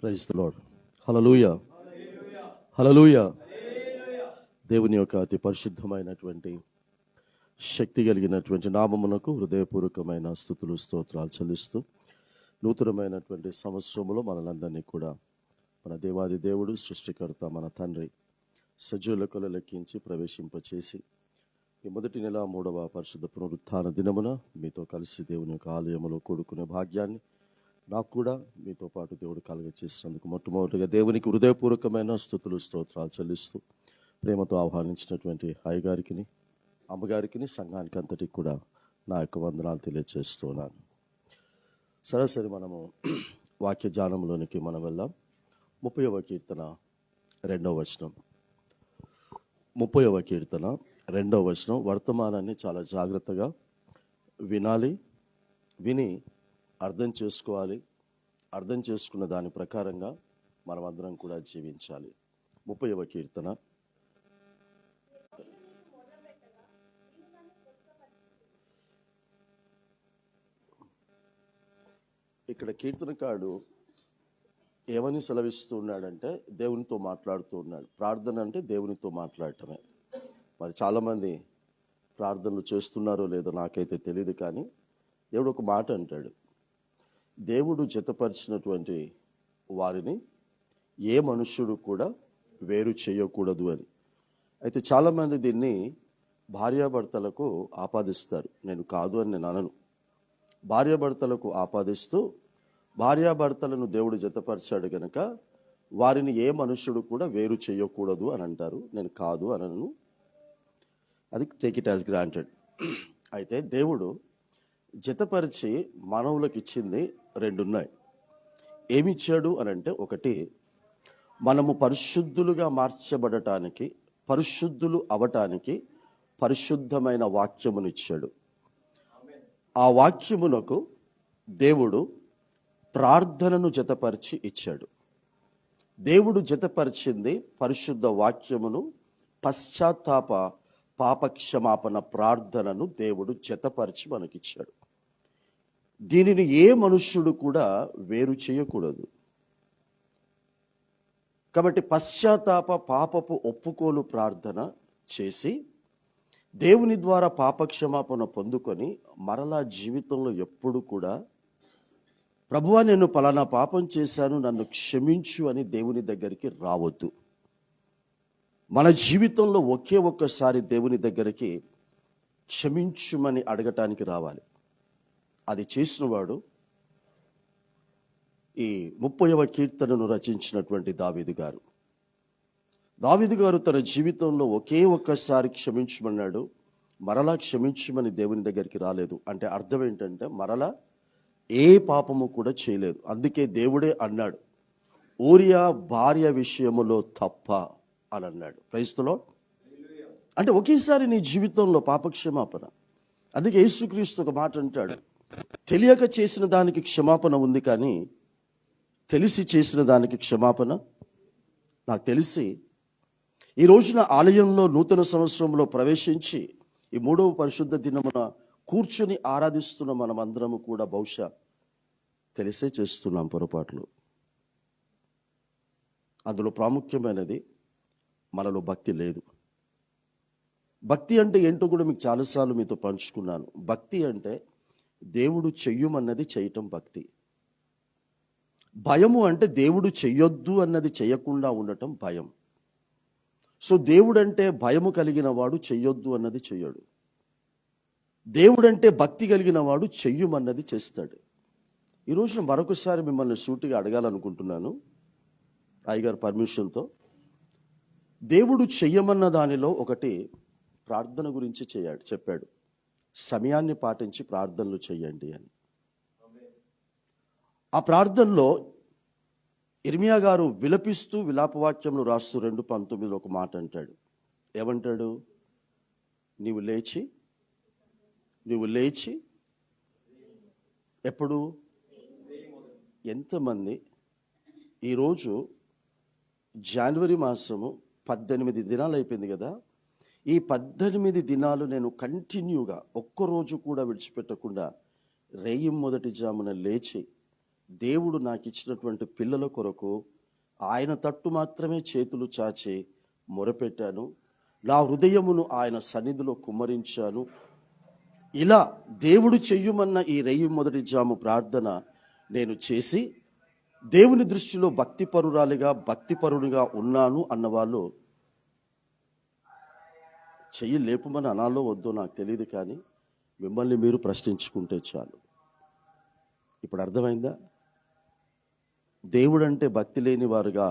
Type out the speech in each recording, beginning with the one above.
Praise the lord. Hallelujah, hallelujah. దేవుని యొక్క అతి పరిశుద్ధమైనటువంటి శక్తి కలిగినటువంటి నామమునకు హృదయపూర్వకమైన స్తుతులు స్తోత్రాలు చెల్లిస్తూ నూతనమైనటువంటి సంవత్సరములో మనలందరినీ కూడా మన దేవాది దేవుడు సృష్టికర్త మన తండ్రి సజీవులకు లెక్కించి ప్రవేశింపచేసి ఈ మొదటి నెల 3వ పరిశుద్ధ పునరుత్థాన దినమున మీతో కలిసి దేవుని యొక్క ఆలయములో కూడుకునే భాగ్యాన్ని నాకు కూడా మీతో పాటు దేవుడు కలుగచేసినందుకు మొట్టమొదటిగా దేవునికి హృదయపూర్వకమైన స్తుతులు స్తోత్రాలు చెల్లిస్తూ ప్రేమతో ఆహ్వానించినటువంటి అయ్యగారికి, అమ్మగారికి, సంఘానికి అంతటికి కూడా నా యొక్క వందనాలు తెలియజేస్తున్నాను. సరాసరి మనము వాక్య ధ్యానంలోనికి మనం వెళ్దాం. 30వ కీర్తన 2వ వచనం. 30వ కీర్తన 2వ వచనం. వర్తమానాన్ని చాలా జాగ్రత్తగా వినాలి, విని అర్థం చేసుకోవాలి. అర్థం చేసుకున్న దాని ప్రకారంగా మనం అందరం కూడా జీవించాలి. 30వ కీర్తన. ఇక్కడ కీర్తనకారుడు ఏమని సెలవిస్తూ ఉన్నాడంటే దేవునితో మాట్లాడుతూ ఉన్నాడు. ప్రార్థన అంటే దేవునితో మాట్లాడటమే. మరి చాలామంది ప్రార్థనలు చేస్తున్నారో లేదో నాకైతే తెలియదు, కానీ దేవుడు ఒక మాట అంటాడు, దేవుడు జతపరిచినటువంటి వారిని ఏ మనుష్యుడు కూడా వేరు చేయకూడదు అని. అయితే చాలామంది దీన్ని భార్యాభర్తలకు ఆపాదిస్తారు. నేను కాదు అని నేను అనను. భార్యాభర్తలకు ఆపాదిస్తూ భార్యాభర్తలను దేవుడు జతపరిచాడు కనుక వారిని ఏ మనుష్యుడు కూడా వేరు చేయకూడదు అని అంటారు. నేను కాదు అనను, అది టేక్ ఇట్ యాజ్ గ్రాంటెడ్. అయితే దేవుడు జతపరిచి మానవులకు ఇచ్చింది 2 ఉన్నాయి. ఏమిచ్చాడు అని అంటే, ఒకటి మనము పరిశుద్ధులుగా మార్చబడటానికి, పరిశుద్ధులు అవటానికి పరిశుద్ధమైన వాక్యమునిచ్చాడు. ఆ వాక్యమునకు దేవుడు ప్రార్థనను జతపరిచి ఇచ్చాడు. దేవుడు జతపరిచింది పరిశుద్ధ వాక్యమును, పశ్చాత్తాప పాపక్షమాపణ ప్రార్థనను దేవుడు జతపరిచి మనకిచ్చాడు. దీనిని ఏ మనుష్యుడు కూడా వేరు చేయకూడదు. కాబట్టి పశ్చాత్తాప పాపపు ఒప్పుకోలు ప్రార్థన చేసి దేవుని ద్వారా పాపక్షమాపణ పొందుకొని మరలా జీవితంలో ఎప్పుడు కూడా ప్రభువా నేను పలానా పాపం చేశాను, నన్ను క్షమించు అని దేవుని దగ్గరికి రావద్దు. మన జీవితంలో ఒకే ఒక్కసారి దేవుని దగ్గరికి క్షమించుమని అడగటానికి రావాలి. అది చేసినవాడు ఈ 30వ కీర్తనను రచించినటువంటి దావీదు గారు. దావీదు గారు తన జీవితంలో ఒకే ఒక్కసారి క్షమించమన్నాడు, మరలా క్షమించమని దేవుని దగ్గరికి రాలేదు. అంటే అర్థం ఏంటంటే మరలా ఏ పాపము కూడా చేయలేదు. అందుకే దేవుడే అన్నాడు, ఊరియా భార్య విషయములో తప్ప అని అన్నాడు. Praise the lord. అంటే ఒకేసారి నీ జీవితంలో పాపక్షమాపణ. అందుకే యేసుక్రీస్తు ఒక మాట అంటాడు, తెలియక చేసిన దానికి క్షమాపణ ఉంది, కానీ తెలిసి చేసిన దానికి క్షమాపణ. నాకు తెలిసి ఈ రోజున ఆలయంలో నూతన సంవత్సరంలో ప్రవేశించి ఈ 3వ పరిశుద్ధ దినమున కూర్చొని ఆరాధిస్తున్న మనమందరము కూడా బహుశా తెలిసే చేస్తున్నాం పొరపాట్లు. అందులో ప్రాముఖ్యమైనది మనలో భక్తి లేదు. భక్తి అంటే ఏంటో కూడా మీకు చాలాసార్లు మీతో పంచుకున్నాను. భక్తి అంటే దేవుడు చెయ్యమన్నది చేయటం భక్తి. భయము అంటే దేవుడు చెయ్యొద్దు అన్నది చేయకుండా ఉండటం భయం. సో దేవుడంటే భయము కలిగిన వాడు చెయ్యొద్దు అన్నది చెయ్యడు. దేవుడంటే భక్తి కలిగిన వాడు చెయ్యమన్నది చేస్తాడు. ఈ రోజున మరొకసారి మిమ్మల్ని సూటిగా అడగాలనుకుంటున్నాను, అయ్యగారు పర్మిషన్తో. దేవుడు చెయ్యమన్న దానిలో ఒకటి ప్రార్థన గురించి చెప్పాడు. సమయాన్ని పాటించి ప్రార్థనలు చేయండి అని. ఆ ప్రార్థనలో ఇర్మియా గారు విలపిస్తూ విలాపవాక్యంలో రాస్తూ 2:19 ఒక మాట అంటాడు. ఏమంటాడు? నీవు లేచి ఎప్పుడు? ఎంతమంది ఈరోజు జనవరి మాసము 18 దినాలు అయిపోయింది కదా. ఈ 18 దినాలు నేను కంటిన్యూగా ఒక్కరోజు కూడా విడిచిపెట్టకుండా రేయి మొదటి జామున లేచి దేవుడు నాకు ఇచ్చినటువంటి పిల్లల కొరకు ఆయన తట్టు మాత్రమే చేతులు చాచి మొరపెట్టాను. నా హృదయమును ఆయన సన్నిధిలో కుమ్మరించాను. ఇలా దేవుడు చెయ్యమన్న ఈ రెయ్యి మొదటి జాము ప్రార్థన నేను చేసి దేవుని దృష్టిలో భక్తిపరునిగా ఉన్నాను అన్నవాళ్ళు చెయ్యి లేపమని అనాలో వద్దో నాకు తెలియదు, కానీ మిమ్మల్ని మీరు ప్రశ్నించుకుంటే చాలు. ఇప్పుడు అర్థమైందా? దేవుడంటే భక్తి లేని వారుగా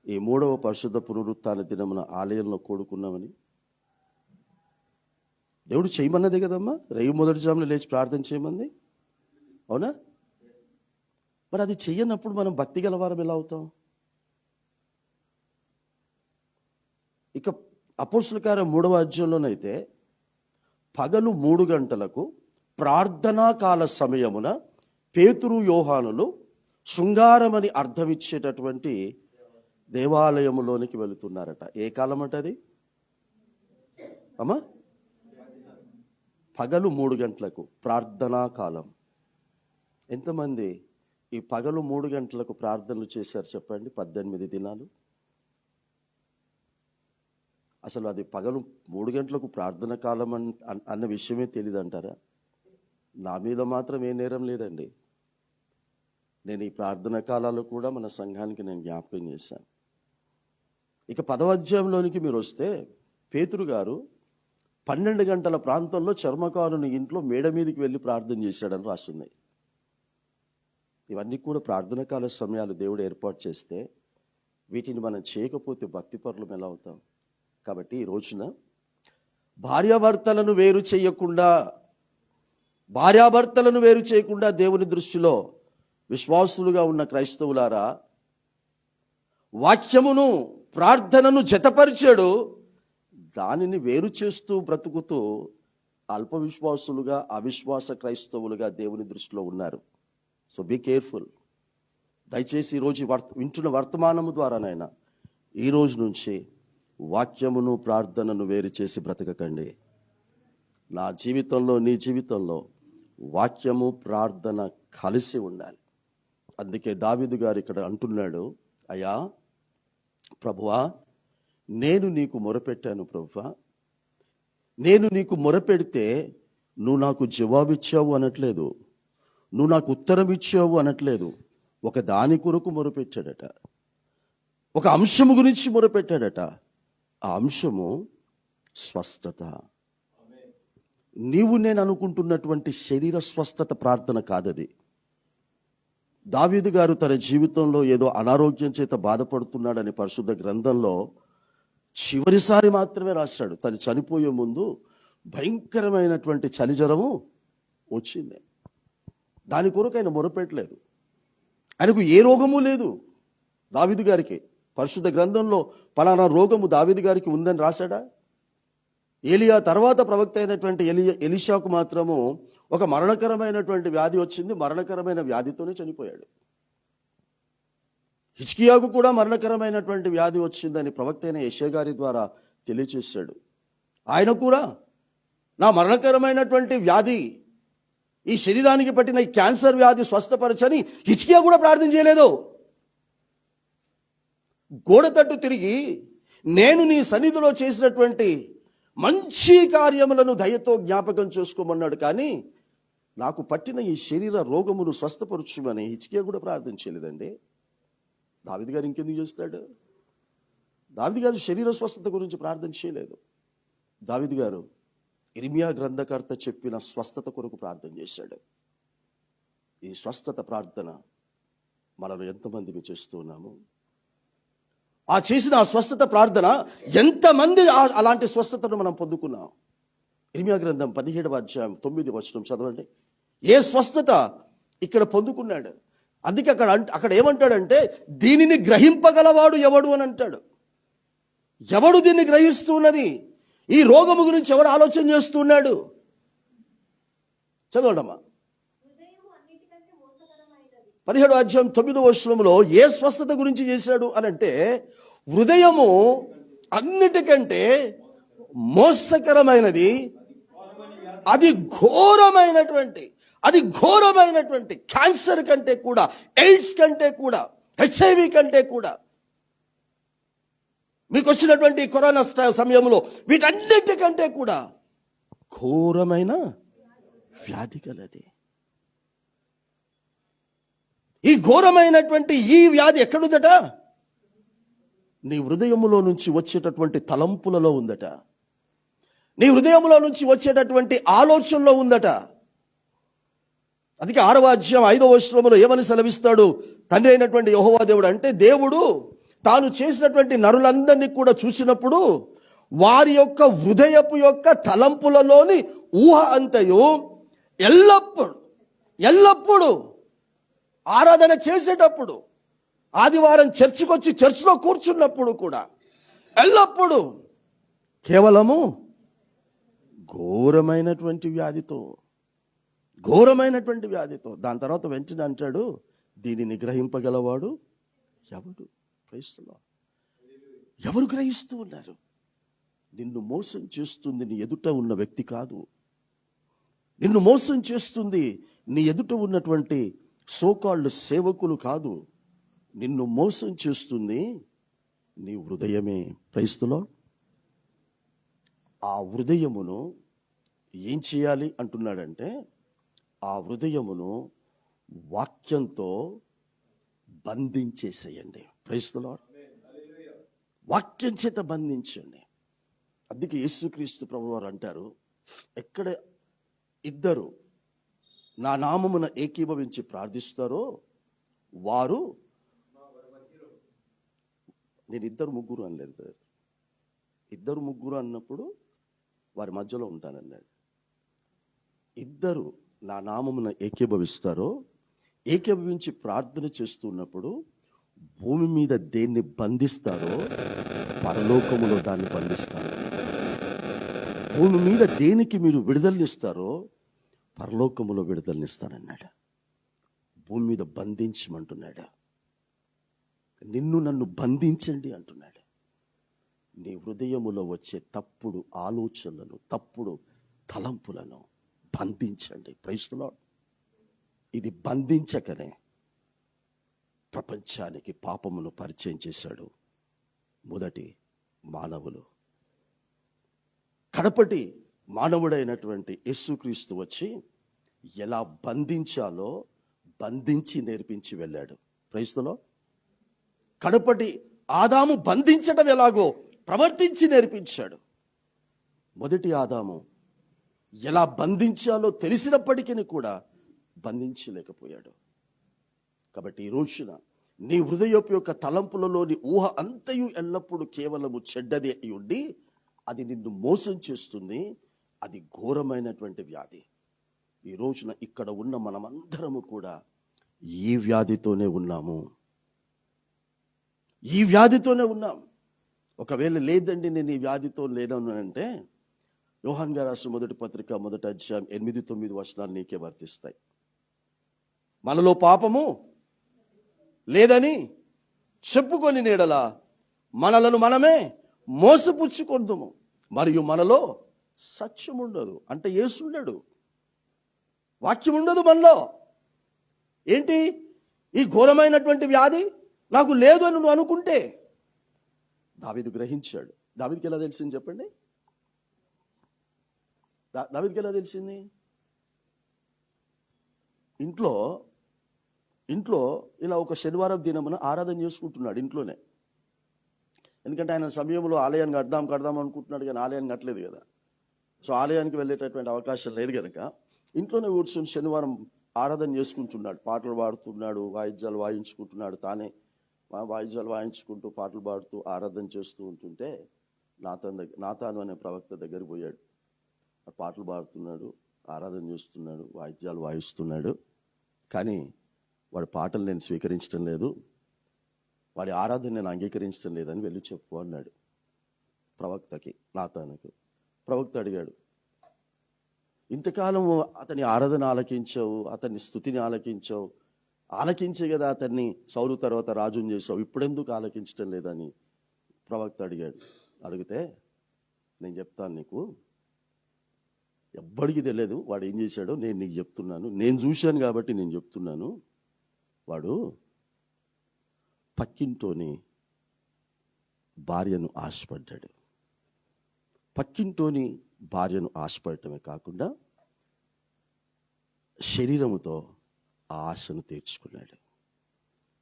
ఈ 3వ పరిశుద్ధ పునరుత్థాన దినమున ఆలయంలో కూడుకున్నామని. దేవుడు చేయమన్నదే కదమ్మా, రెయ్యి మొదటి జామున లేచి ప్రార్థన చేయమంది, అవునా? మరి అది చెయ్యనప్పుడు మనం భక్తి గలవారం ఎలా అవుతాం? ఇక అపోస్తలుల కార్యం 3వ అధ్యాయంలోనైతే పగలు 3 గంటలకు ప్రార్థనా కాల సమయమున పేతురు యోహానులు శృంగారమని అర్థమిచ్చేటటువంటి దేవాలయములోనికి వెళుతున్నారట. ఏ కాలం అంటే అది అమ్మా? పగలు 3 గంటలకు ప్రార్థనా కాలం. ఎంతమంది ఈ పగలు 3 గంటలకు ప్రార్థనలు చేశారు చెప్పండి? 18 దినాలు. అసలు అది పగలు 3 గంటలకు ప్రార్థన కాలం అన్న విషయమే తెలియదు అంటారా? నా మీద మాత్రం ఏ నేరం లేదండి. నేను ఈ ప్రార్థన కాలాలు కూడా మన సంఘానికి నేను జ్ఞాపకం చేశాను. ఇక 10వ అధ్యాయంలోనికి మీరు వస్తే పేతురు గారు 12 గంటల ప్రాంతంలో చర్మకారుని ఇంట్లో మేడ మీదకి వెళ్ళి ప్రార్థన చేశాడని రాస్తుంది. ఇవన్నీ కూడా ప్రార్థన కాల సమయాలు దేవుడు ఏర్పాటు చేస్తే వీటిని మనం చేయకపోతే భక్తిపరులం ఎలా అవుతాం? కాబట్టి ఈ రోజున భార్యాభర్తలను వేరు చేయకుండా దేవుని దృష్టిలో విశ్వాసులుగా ఉన్న క్రైస్తవులారా, వాక్యమును ప్రార్థనను జతపరిచాడు. దానిని వేరు చేస్తూ బ్రతుకుతూ అల్ప విశ్వాసులుగా, అవిశ్వాస క్రైస్తవులుగా దేవుని దృష్టిలో ఉన్నారు. So be careful. దయచేసి ఈరోజు వింటున్న వర్తమానము ద్వారానైనా ఈ రోజు నుంచి వాక్యమును ప్రార్థనను వేరు చేసి బ్రతకకండి. నా జీవితంలో, నీ జీవితంలో వాక్యము ప్రార్థన కలిసి ఉండాలి. అందుకే దావీదు గారు ఇక్కడ అంటున్నాడు, అయ్యా ప్రభువా, నేను నీకు మొరపెట్టాను ప్రభువా, నేను నీకు మొరపెడితే నువ్వు నాకు జవాబిచ్చావు అనట్లేదు, నువ్వు నాకు ఉత్తరం ఇచ్చావు అనట్లేదు. ఒక దాని కొరకు మొరపెట్టాడట, ఒక అంశము గురించి మొరపెట్టాడట. ఆ అంశము స్వస్థత. నీవు నేను అనుకుంటున్నటువంటి శరీర స్వస్థత ప్రార్థన కాదది. దావీదు గారు తన జీవితంలో ఏదో అనారోగ్యం చేత బాధపడుతున్నాడని పరిశుద్ధ గ్రంథంలో చివరిసారి మాత్రమే రాశాడు. తను చనిపోయే ముందు భయంకరమైనటువంటి చలిజ్వరము వచ్చింది. దాని కొరకు ఆయన మొరపెట్టలేదు. ఆయనకు ఏ రోగము లేదు దావీదు గారికి. పరిశుద్ధ గ్రంథంలో పలానా రోగము దావీదు గారికి ఉందని రాశాడా? ఏలియా తర్వాత ప్రవక్త అయినటువంటి ఎలీషాకు మాత్రము ఒక మరణకరమైనటువంటి వ్యాధి వచ్చింది. మరణకరమైన వ్యాధితోనే చనిపోయాడు. హిజ్కియాకు కూడా మరణకరమైనటువంటి వ్యాధి వచ్చిందని ప్రవక్త అయిన యెషయా గారి ద్వారా తెలియచేశాడు. ఆయన కూడా నా మరణకరమైనటువంటి వ్యాధి, ఈ శరీరానికి పట్టిన ఈ క్యాన్సర్ వ్యాధి స్వస్థపరచని హిజ్కియా కూడా ప్రార్థన చేయలేదు. గోడ తట్టు తిరిగి నేను నీ సన్నిధిలో చేసినటువంటి మంచి కార్యములను దయతో జ్ఞాపకం చేసుకోమన్నాడు. కానీ నాకు పట్టిన ఈ శరీర రోగమును స్వస్థపరచుమని హిజ్కియా కూడా ప్రార్థన చేయలేదండి. దావీదు గారు ఇంకెందుకు చేస్తాడు? దావీదు గారు శరీర స్వస్థత గురించి ప్రార్థన చేయలేదు. దావీదు గారు ఇర్మియా గ్రంథకర్త చెప్పిన స్వస్థత కొరకు ప్రార్థన చేశాడు. ఈ స్వస్థత ప్రార్థన మనలో ఎంతమంది చేస్తూ ఉన్నాము? ఆ చేసిన ఆ స్వస్థత ప్రార్థన ఎంతమంది అలాంటి స్వస్థతను మనం పొందుకున్నాం? ఇర్మియా గ్రంథం 17వ అధ్యాయం 9వ వచనం చదవండి. ఏ స్వస్థత ఇక్కడ పొందుకున్నాడు? అందుకే అక్కడ ఏమంటాడంటే, దీనిని గ్రహింపగలవాడు ఎవడు అని అంటాడు. ఎవడు దీన్ని గ్రహిస్తున్నది? ఈ రోగము గురించి ఎవడు ఆలోచన చేస్తున్నాడు? చదవడమ్మా. 17వ అధ్యాయం 9వ వచనంలో ఏ స్వస్థత గురించి చేశాడు అని అంటే, హృదయము అన్నిటికంటే మోసకరమైనది, అది ఘోరమైనటువంటి అది ఘోరమైనటువంటి క్యాన్సర్ కంటే కూడా, ఎయిడ్స్ కంటే కూడా, HIV కంటే కూడా, మీకు వచ్చినటువంటి కరోనా సమయంలో వీటన్నిటికంటే కూడా ఘోరమైన వ్యాధి కలది. ఈ ఘోరమైనటువంటి ఈ వ్యాధి ఎక్కడుందట? నీ హృదయములో నుంచి వచ్చేటటువంటి తలంపులలో ఉందట. నీ హృదయంలో నుంచి వచ్చేటటువంటి ఆలోచనలో ఉందట. అందుకే 6వ అధ్యాయం 5వ వచనంలో ఏమని సెలవిస్తాడు తండ్రి అయినటువంటి యెహోవా దేవుడు? అంటే దేవుడు తాను చేసినటువంటి నరులందరినీ కూడా చూసినప్పుడు వారి యొక్క హృదయపు యొక్క తలంపులలోని ఊహ అంతయు ఎల్లప్పుడు ఆరాధన చేసేటప్పుడు, ఆదివారం చర్చికొచ్చి చర్చిలో కూర్చున్నప్పుడు కూడా ఎల్లప్పుడూ కేవలము ఘోరమైనటువంటి వ్యాధితో దాని తర్వాత వెంటనే అంటాడు, దీనిని గ్రహింపగలవాడు ఎవడు? క్రైస్తవులు ఎవరు గ్రహిస్తూ ఉన్నారు? నిన్ను మోసం చేస్తుంది నీ ఎదుట ఉన్న వ్యక్తి కాదు. నిన్ను మోసం చేస్తుంది నీ ఎదుట ఉన్నటువంటి సోకాళ్ళు సేవకులు కాదు. నిన్ను మోసం చేస్తుంది నీ హృదయమే. క్రైస్తవులు ఆ హృదయమును ఏం చేయాలి అంటున్నాడంటే, ఆ హృదయమును వాక్యంతో బంధించేసేయండి. Praise the lord. వాక్యం చేత బంధించండి. అందుకే యేసుక్రీస్తు ప్రభువారు అంటారు, ఎక్కడ ఇద్దరు నా నామమున ఏకీభవించి ప్రార్థిస్తారో వారు, నేను ఇద్దరు ముగ్గురు అనలేదు, ఇద్దరు ముగ్గురు అన్నప్పుడు వారి మధ్యలో ఉంటానన్నాడు. ఇద్దరు నా నామమున ఏకీభవించి ప్రార్థన చేస్తున్నప్పుడు భూమి మీద దేన్ని బంధిస్తారో పరలోకములో దాన్ని బంధిస్తారు. భూమి మీద దేనికి మీరు విడుదలనిస్తారో పరలోకములో విడుదలనిస్తానన్నాడు. భూమి మీద బంధించమంటున్నాడు. నిన్ను నన్ను బంధించండి అంటున్నాడు. నీ హృదయములో వచ్చే తప్పుడు ఆలోచనలను, తప్పుడు తలంపులను బంధించండి. Praise the Lord. ఇది బంధించకనే ప్రపంచానికి పాపమును పరిచయం చేశాడు మొదటి మానవులు. కడపటి మానవుడైనటువంటి యేసుక్రీస్తు వచ్చి ఎలా బంధించాలో బంధించి నేర్పించి వెళ్ళాడు. Praise the lord. కడపటి ఆదాము బంధించడం ఎలాగో ప్రవర్తించి నేర్పించాడు. మొదటి ఆదాము ఎలా బంధించాలో తెలిసినప్పటికీ కూడా బంధించలేకపోయాడు. కాబట్టి ఈ రోజున నీ హృదయపు యొక్క తలంపులలోని ఊహ అంతయు ఎల్లప్పుడూ కేవలము చెడ్డది అయి ఉండి అది నిన్ను మోసం చేస్తుంది. అది ఘోరమైనటువంటి వ్యాధి. ఈ రోజున ఇక్కడ ఉన్న మనమందరము కూడా ఈ వ్యాధితోనే ఉన్నాము. ఈ వ్యాధితోనే ఉన్నాం. ఒకవేళ లేదండి నేను ఈ వ్యాధితో లేను అంటే, యోహాన్ గారు రాసిన మొదటి పత్రిక 1వ అధ్యాయం 8-9 వచనాలు నీకే వర్తిస్తాయి. మనలో పాపము లేదని చెప్పుకొని నీడల మనలను మనమే మోసపుచ్చుకొందుము, మరియు మనలో సత్యం ఉండదు. అంటే యేసు ఉండడు, వాక్యం ఉండదు మనలో. ఏంటి ఈ ఘోరమైనటువంటి వ్యాధి నాకు లేదు అని నువ్వు అనుకుంటే? దావీదు గ్రహించాడు. దావీదుకి ఎలా తెలిసింది చెప్పండి? దావీదుకి ఎలా తెలిసింది? ఇంట్లో ఇలా ఒక శనివారం దినమున ఆరాధన చేసుకుంటున్నాడు ఇంట్లోనే. ఎందుకంటే ఆయన సమయంలో ఆలయాన్ని కడదాం అనుకుంటున్నాడు, కానీ ఆలయాన్ని కట్టలేదు కదా. సో ఆలయానికి వెళ్ళేటటువంటి అవకాశం లేదు కనుక ఇంట్లోనే కూర్చొని శనివారం ఆరాధన చేసుకుంటున్నాడు. పాటలు పాడుతున్నాడు, వాయిద్యాలు వాయించుకుంటున్నాడు. తానే వాయిద్యాలు వాయించుకుంటూ పాటలు పాడుతూ ఆరాధన చేస్తూ ఉంటుంటే నాతాను అనే ప్రవక్త దగ్గర పోయాడు. పాటలు పాడుతున్నాడు, ఆరాధన చేస్తున్నాడు, వాయిద్యాలు వాయిస్తున్నాడు. కానీ వాడి పాటలు నేను స్వీకరించడం లేదు, వాడి ఆరాధన నేను అంగీకరించడం లేదని వెళ్ళి చెప్పు అన్నాడు ప్రవక్తకి, నాతానుకు. ప్రవక్త అడిగాడు, ఇంతకాలం అతని ఆరాధన ఆలకించావు, అతని స్తుతిని ఆలకించే కదా అతన్ని సౌలు తర్వాత రాజుని చేసావు, ఇప్పుడెందుకు ఆలకించడం లేదని ప్రవక్త అడిగాడు. అడిగితే నేను చెప్తాను నీకు, ఎవ్వడికి తెలియదు వాడు ఏం చేశాడో. నేను నీకు చెప్తున్నాను, నేను చూశాను కాబట్టి నేను చెప్తున్నాను. వాడు పక్కింటోని భార్యను ఆశపడ్డాడు. పక్కింటోని భార్యను ఆశపడటమే కాకుండా శరీరముతో ఆ ఆశను తీర్చుకున్నాడు.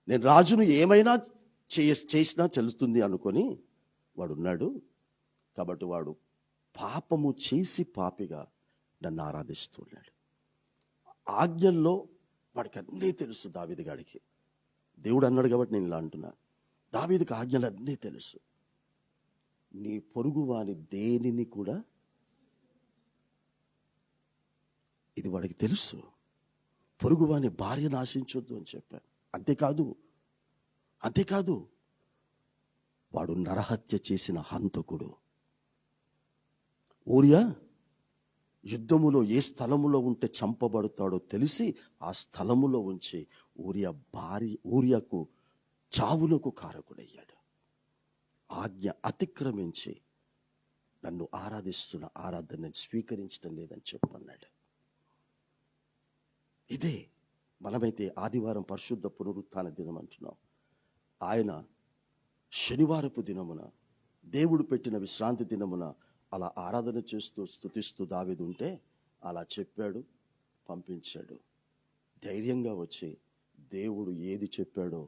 నేను రాజును ఏమైనా చేసినా చెల్లుతుంది అనుకొని వాడు ఉన్నాడు. కాబట్టి వాడు పాపము చేసి పాపిగా నన్ను ఆరాధిస్తున్నాడు. ఆజ్ఞల్లో వాడికి అన్నీ తెలుసు. దావీదు గాడికి దేవుడు అన్నాడు కాబట్టి నేను ఇలా అంటున్నా. దావీదుకి ఆజ్ఞలు అన్నీ తెలుసు. నీ పొరుగు వాని దేనిని కూడా, ఇది వాడికి తెలుసు. పొరుగు వాని భార్యను ఆశించొద్దు అని చెప్పాను. అంతేకాదు వాడు నరహత్య చేసిన హంతకుడు. ఊరియా యుద్ధములో ఏ స్థలములో ఉంటే చంపబడతాడో తెలిసి ఆ స్థలములో ఉంచి ఊరియాకు చావులకు కారకుడయ్యాడు. ఆజ్ఞ అతిక్రమించి నన్ను ఆరాధిస్తున్న ఆరాధన నేను స్వీకరించడం లేదని చెప్పన్నాడు. ఇదే మనమైతే ఆదివారం పరిశుద్ధ పునరుత్థాన దినం అంటున్నాం. ఆయన శనివారపు దినమున, దేవుడు పెట్టిన విశ్రాంతి దినమున అలా ఆరాధన చేస్తూ స్తుతిస్తూ దావీదు ఉంటే అలా చెప్పాడు, పంపించాడు. ధైర్యంగా వచ్చి దేవుడు ఏది చెప్పాడో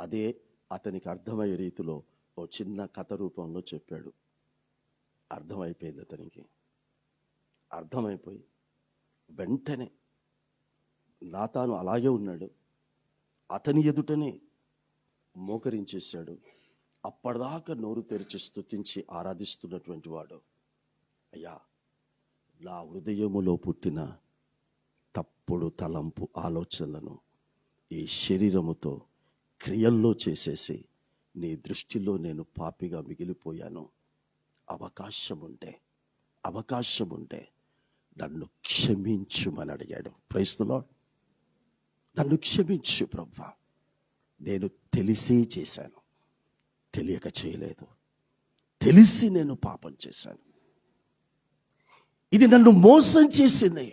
అదే అతనికి అర్థమయ్యే రీతిలో ఓ చిన్న కథ రూపంలో చెప్పాడు. అర్థమైపోయింది అతనికి. అర్థమైపోయి వెంటనే నాతాను అలాగే ఉన్నాడు. అతని ఎదుటనే మోకరించేశాడు. అప్పటిదాకా నోరు తెరిచి స్తుతించి ఆరాధిస్తున్నటువంటి వాడు, అయ్యా, నా హృదయములో పుట్టిన తప్పుడు తలంపు ఆలోచనలను ఈ శరీరముతో క్రియల్లో చేసేసి నీ దృష్టిలో నేను పాపిగా మిగిలిపోయాను. అవకాశం ఉంటే నన్ను క్షమించుమని అడిగాడు. Praise the lord. నన్ను క్షమించు ప్రభువా, నేను తెలిసే చేశాను, తెలియక చేయలేదు. తెలిసి నేను పాపం చేశాను. ఇది నన్ను మోసం చేసింది.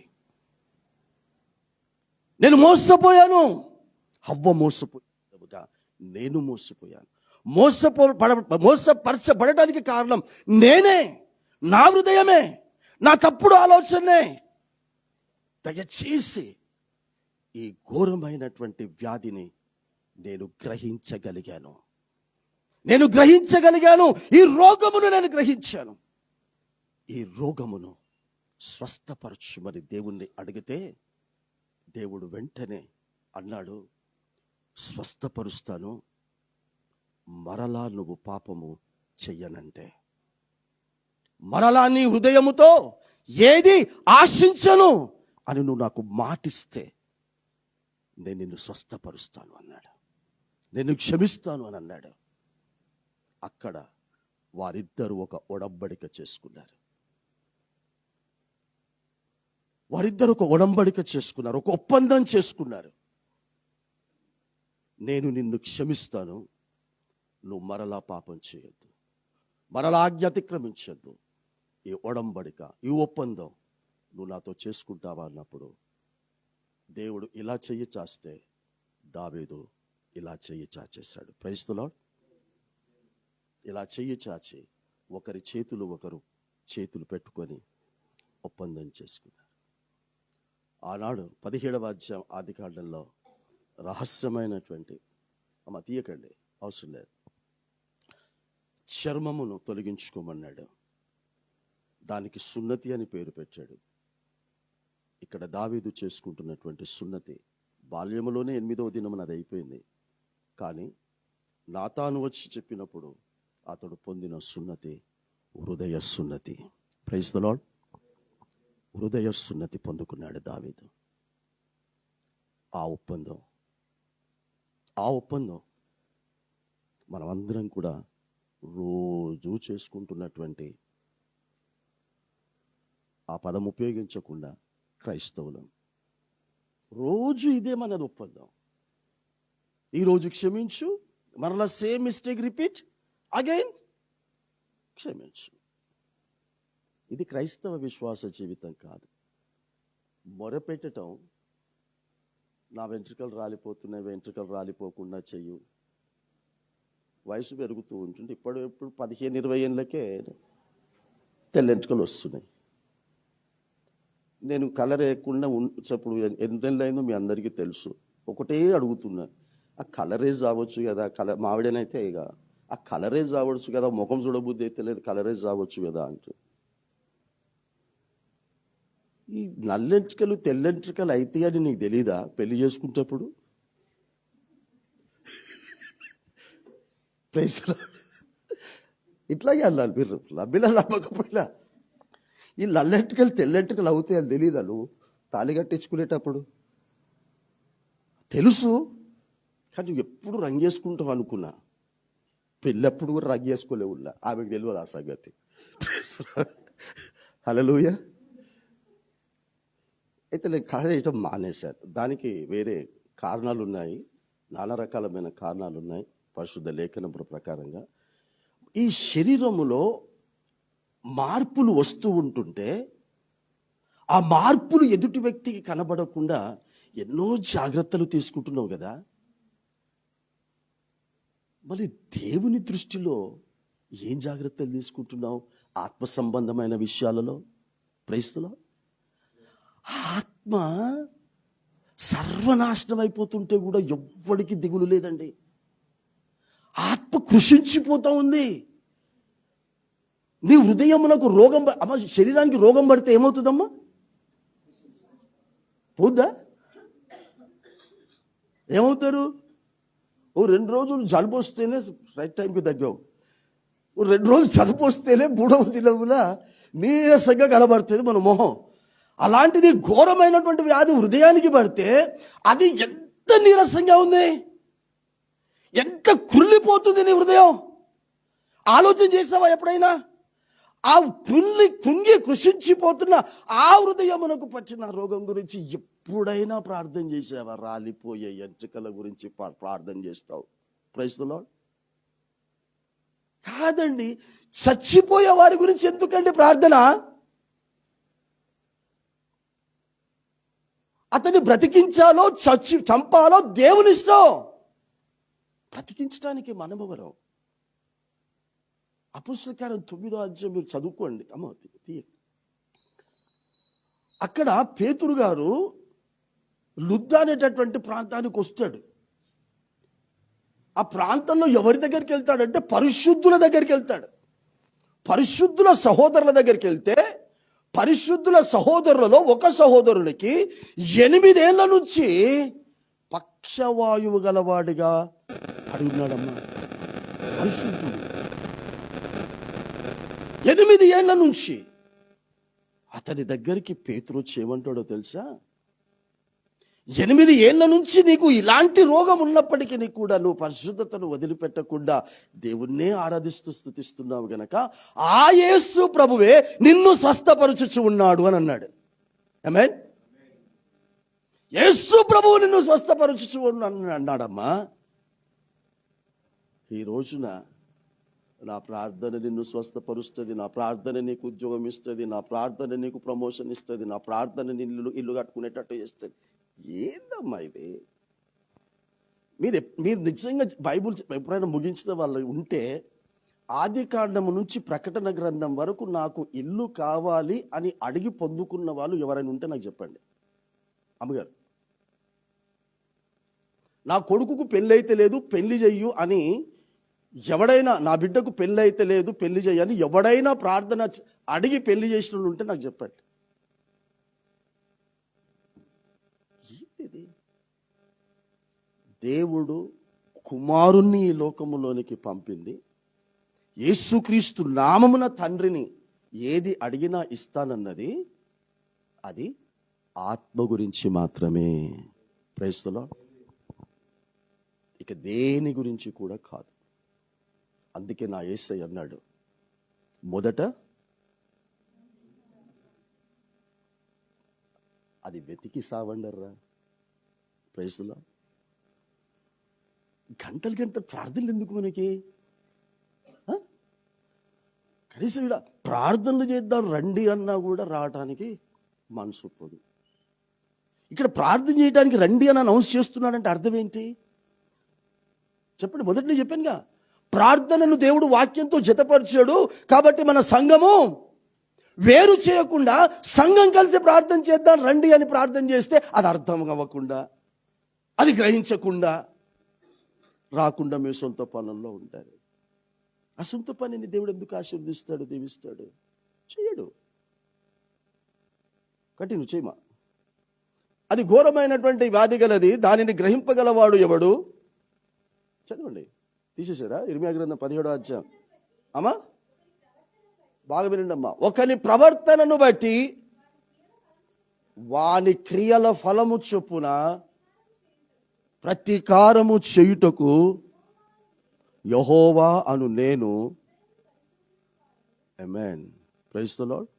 నేను మోసపోయాను. హవ్వ మోసపోయానుగా నేను మోసపోయాను. మోసపరచబడటానికి కారణం నేనే, నా హృదయమే, నా తప్పుడు ఆలోచనే. దయచేసి ఈ ఘోరమైనటువంటి వ్యాధిని నేను గ్రహించగలిగాను. ఈ రోగమును నేను గ్రహించాను. ఈ రోగమును స్వస్థపరచుమని దేవుణ్ణి అడిగితే దేవుడు వెంటనే అన్నాడు, స్వస్థపరుస్తాను, మరలా నువ్వు పాపము చెయ్యనంటే, మరలా నీ హృదయముతో ఏది ఆశించను అని నువ్వు నాకు మాటిస్తే నేను నిన్ను స్వస్థపరుస్తాను అన్నాడు. నేను క్షమిస్తాను అని అన్నాడు. అక్కడ వారిద్దరూ ఒక ఒడంబడిక చేసుకున్నారు. ఒక ఒప్పందం చేసుకున్నారు. నేను నిన్ను క్షమిస్తాను, నువ్వు మరలా పాపం చేయొద్దు, మరలా ఆజ్ఞ అతిక్రమించొద్దు. ఈ ఒడంబడిక, ఈ ఒప్పందం నువ్వు నాతో చేసుకుంటావా అన్నప్పుడు దేవుడు ఇలా చెయ్యి చాస్తే దావీదు ఇలా చెయ్యి చాచేశాడు. Praise the lord. ఇలా చెయ్యి చాచి ఒకరు చేతులు పెట్టుకొని ఒప్పందం చేసుకున్నారు. ఆనాడు 17వ అధ్యాయం ఆదికాండంలో రహస్యమైనటువంటి, తీయకండి అవసరం లేదు, చర్మమును తొలగించుకోమన్నాడు. దానికి సున్నతి అని పేరు పెట్టాడు. ఇక్కడ దావీదు చేసుకుంటున్నటువంటి సున్నతి బాల్యములోనే 8వ దినమున అది అయిపోయింది. కానీ నాతాను వచ్చి చెప్పినప్పుడు అతడు పొందిన సున్నతి హృదయ సున్నతి. Praise the lord. హృదయ సున్నతి పొందుకున్నాడు దావీదు. ఆ ఒప్పందం మనమందరం కూడా రోజు చేసుకుంటున్నటువంటి, ఆ పదం ఉపయోగించకుండా క్రైస్తవులం రోజు ఇదే మనది ఒప్పందం. ఈరోజు క్షమించు, మరలా సేమ్ మిస్టేక్ రిపీట్ అగైన్, క్షమించు. ఇది క్రైస్తవ విశ్వాస జీవితం కాదు. మొరపెట్టడం, నా వెంట్రుకలు రాలిపోతున్నాయి, వెంట్రుకలు రాలిపోకుండా చెయ్యు. వయసు పెరుగుతూ ఉంటుంది. ఇప్పుడు 15-20 ఏళ్ళకే తెల్లెంట్రుకలు వస్తున్నాయి. నేను కలర్ వేయకుండా ఇప్పుడు ఎన్ని నెలలు అయిందో మీ అందరికీ తెలుసు. ఒకటే అడుగుతున్నాను, ఆ కలరేజ్ రావచ్చు కదా, మావిడనైతే ఇక ఆ కలరేజ్ రావచ్చు కదా, ముఖం చూడబుద్ధి అయితే లేదు, కలరేజ్ రావచ్చు కదా అంటూ. ఈ నల్లెంట్రుకలు తెల్లెంట్రుకలు అయితే అని నీకు తెలీదా పెళ్లి చేసుకుంటప్పుడు? ఇట్లాగే అన్నారు మీరు, నమ్మిలా నమ్మకపోయినా. ఈ నల్లెంట్రుకలు తెల్లెంట్రుకలు అవుతాయి అని తెలీదా నువ్వు తాళి కట్టించుకునేటప్పుడు? తెలుసు, కానీ నువ్వు ఎప్పుడు రంగేసుకుంటావు అనుకున్నా. పెళ్ళప్పుడు కూడా రంగేసుకోలేవు. ఆమెకు తెలియదు ఆ సంగతి. హల్లెలూయా. అయితే నేను కళ వేయటం మానేశాను. దానికి వేరే కారణాలు ఉన్నాయి, నానా రకాలమైన కారణాలు ఉన్నాయి. పరిశుద్ధ లేఖనం ప్రకారంగా ఈ శరీరములో మార్పులు వస్తూ ఉంటుంటే ఆ మార్పులు ఎదుటి వ్యక్తికి కనబడకుండా ఎన్నో జాగ్రత్తలు తీసుకుంటున్నావు కదా. మళ్ళీ దేవుని దృష్టిలో ఏం జాగ్రత్తలు తీసుకుంటున్నావు? ఆత్మ సంబంధమైన విషయాలలో. క్రైస్తవులో ఆత్మ సర్వనాశనం అయిపోతుంటే కూడా ఎవ్వడికి దిగులు లేదండి. ఆత్మ కృషించిపోతా ఉంది. నీ హృదయమునకు రోగం, అమ్మ శరీరానికి రోగం పడితే ఏమవుతుందమ్మా? పోద్దా? ఏమవుతారు? ఓ 2 రోజులు జలుబు వస్తేనే రైట్ టైంకి తగ్గావు. ఓ 2 రోజులు జలుబు వస్తేనే 3వ దినమున నీరసంగా కనబడుతుంది మన మొహం. అలాంటిది ఘోరమైనటువంటి వ్యాధి హృదయానికి పడితే అది ఎంత నీరసంగా ఉంది, ఎంత కుళ్ళిపోతుంది నీ హృదయం. ఆలోచన చేసావా ఎప్పుడైనా? ఆ కృంగి కృషించిపోతున్న ఆ హృదయమునకు పట్టిన రోగం గురించి ఎప్పుడైనా ప్రార్థన చేసావా? రాలిపోయే ఎంట్రుకల గురించి ప్రార్థన చేస్తావు. Praise the lord. కాదండి, చచ్చిపోయే వారి గురించి ఎందుకండి ప్రార్థన? అతన్ని బ్రతికించాలో చంపాలో దేవుని ఇష్టం. బ్రతికించడానికి మనమెవరం? అపోస్తలుల కార్యం 9వ అధ్యాయం మీరు చదువుకోండి. అక్కడ పేతురు గారు లుద్ద అనేటటువంటి ప్రాంతానికి వస్తాడు. ఆ ప్రాంతంలో ఎవరి దగ్గరికి వెళ్తాడంటే పరిశుద్ధుల దగ్గరికి వెళ్తాడు. పరిశుద్ధుల సహోదరుల దగ్గరికి వెళ్తే పరిశుద్ధుల సహోదరులలో ఒక సహోదరునికి 8 ఏళ్ల నుంచి పక్షవాయువు గలవాడిగా పడి ఉన్నాడమ్మా. పరిశుద్ధుడు 8 ఏళ్ల నుంచి. అతని దగ్గరికి పేతురు వచ్చి ఏమంటాడో తెలుసా? 8 ఏళ్ల నుంచి నీకు ఇలాంటి రోగం ఉన్నప్పటికీ కూడా నువ్వు పరిశుద్ధతను వదిలిపెట్టకుండా దేవుణ్ణే ఆరాధిస్తూ స్తుతిస్తున్నావు గనక ఆ యేసు ప్రభువే నిన్ను స్వస్థపరచుచు ఉన్నాడు అని అన్నాడు. ఆమేన్. యేసు ప్రభువు నిన్ను స్వస్థపరచుచు అన్నాడమ్మా. ఈ రోజున నా ప్రార్థన నిన్ను స్వస్థపరుస్తుంది, నా ప్రార్థన నీకు ఉద్యోగం ఇస్తుంది, నా ప్రార్థన నీకు ప్రమోషన్ ఇస్తుంది, నా ప్రార్థన నిన్ను ఇల్లు కట్టుకునేటట్టు చేస్తుంది. ఏందమ్మా ఇది? మీరు నిజంగా బైబుల్ ఎప్పుడైనా ముగించిన వాళ్ళు ఉంటే ఆది కాండము నుంచి ప్రకటన గ్రంథం వరకు నాకు ఇల్లు కావాలి అని అడిగి పొందుకున్న వాళ్ళు ఎవరైనా ఉంటే నాకు చెప్పండి. అమ్మగారు, నా కొడుకుకు పెళ్ళి అయితే లేదు, పెళ్లి చెయ్యు అని ఎవడైనా, నా బిడ్డకు పెళ్ళి అయితే లేదు, పెళ్లి చెయ్యని ఎవడైనా ప్రార్థన అడిగి పెళ్లి చేసిన ఉంటే నాకు చెప్పండి. ఏంటిది? దేవుడు కుమారుణ్ణి ఈ లోకములోనికి పంపింది. యేసుక్రీస్తు నామమున తండ్రిని ఏది అడిగినా ఇస్తానన్నది అది ఆత్మ గురించి మాత్రమే. Praise the lord. ఇక దేని గురించి కూడా కాదు. అందుకే నా యేసయ్య అన్నాడు, మొదట అది వెతికి సావండర్రా. Praise the lord. గంటలు ప్రార్థనలు ఎందుకు మనకి? కనీసం ఇక్కడ ప్రార్థనలు చేద్దాం రండి అన్నా కూడా రావటానికి మనసు ఒప్పదు. ఇక్కడ ప్రార్థన చేయడానికి రండి అని అనౌన్స్ చేస్తున్నాడంటే అర్థం ఏంటి చెప్పండి? మొదటి నేను చెప్పానుగా, ప్రార్థనను దేవుడు వాక్యంతో జతపరిచాడు. కాబట్టి మన సంఘము వేరు చేయకుండా సంఘం కలిసి ప్రార్థన చేద్దాం రండి అని ప్రార్థన చేస్తే అది అర్థం అవ్వకుండా, అది గ్రహించకుండా రాకుండా మీ సొంత పనుల్లో ఉంటారు. ఆ సొంత పనిని దేవుడు ఎందుకు ఆశీర్వదిస్తాడు, దీవిస్తాడు? చేయడు. కంటిన్యూ చేయమా. అది ఘోరమైనటువంటి వ్యాధి గలది, దానిని గ్రహింపగలవాడు ఎవడు? చదవండి. తీసేశారా? ఇర్మియా గ్రంథం 17వ అధ్యాయం. అమ్మా బాగా వినండి అమ్మా. ఒకని ప్రవర్తనను బట్టి వాని క్రియల ఫలము చొప్పున ప్రతీకారము చేయుటకు యెహోవా అను నేను. ఆమేన్. Praise the lord.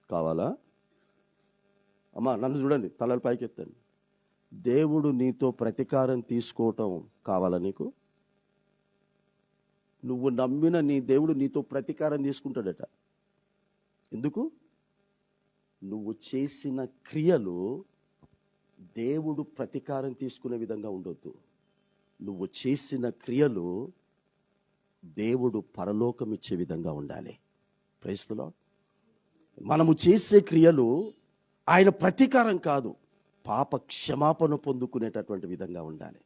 కావాలా అమ్మా? నన్ను చూడండి, తలలు పైకి ఎత్తండి. దేవుడు నీతో ప్రతీకారం తీసుకోవటం కావాలా నీకు? నువ్వు నమ్మిన నీ దేవుడు నీతో ప్రతీకారం తీసుకుంటాడట. ఎందుకు? నువ్వు చేసిన క్రియలు దేవుడు ప్రతీకారం తీసుకునే విధంగా ఉండొద్దు. నువ్వు చేసిన క్రియలు దేవుడు పరలోకం ఇచ్చే విధంగా ఉండాలి. Praise the lord. మనము చేసే క్రియలు ఆయన ప్రతీకారం కాదు, పాప క్షమాపణ పొందుకునేటటువంటి విధంగా ఉండాలి.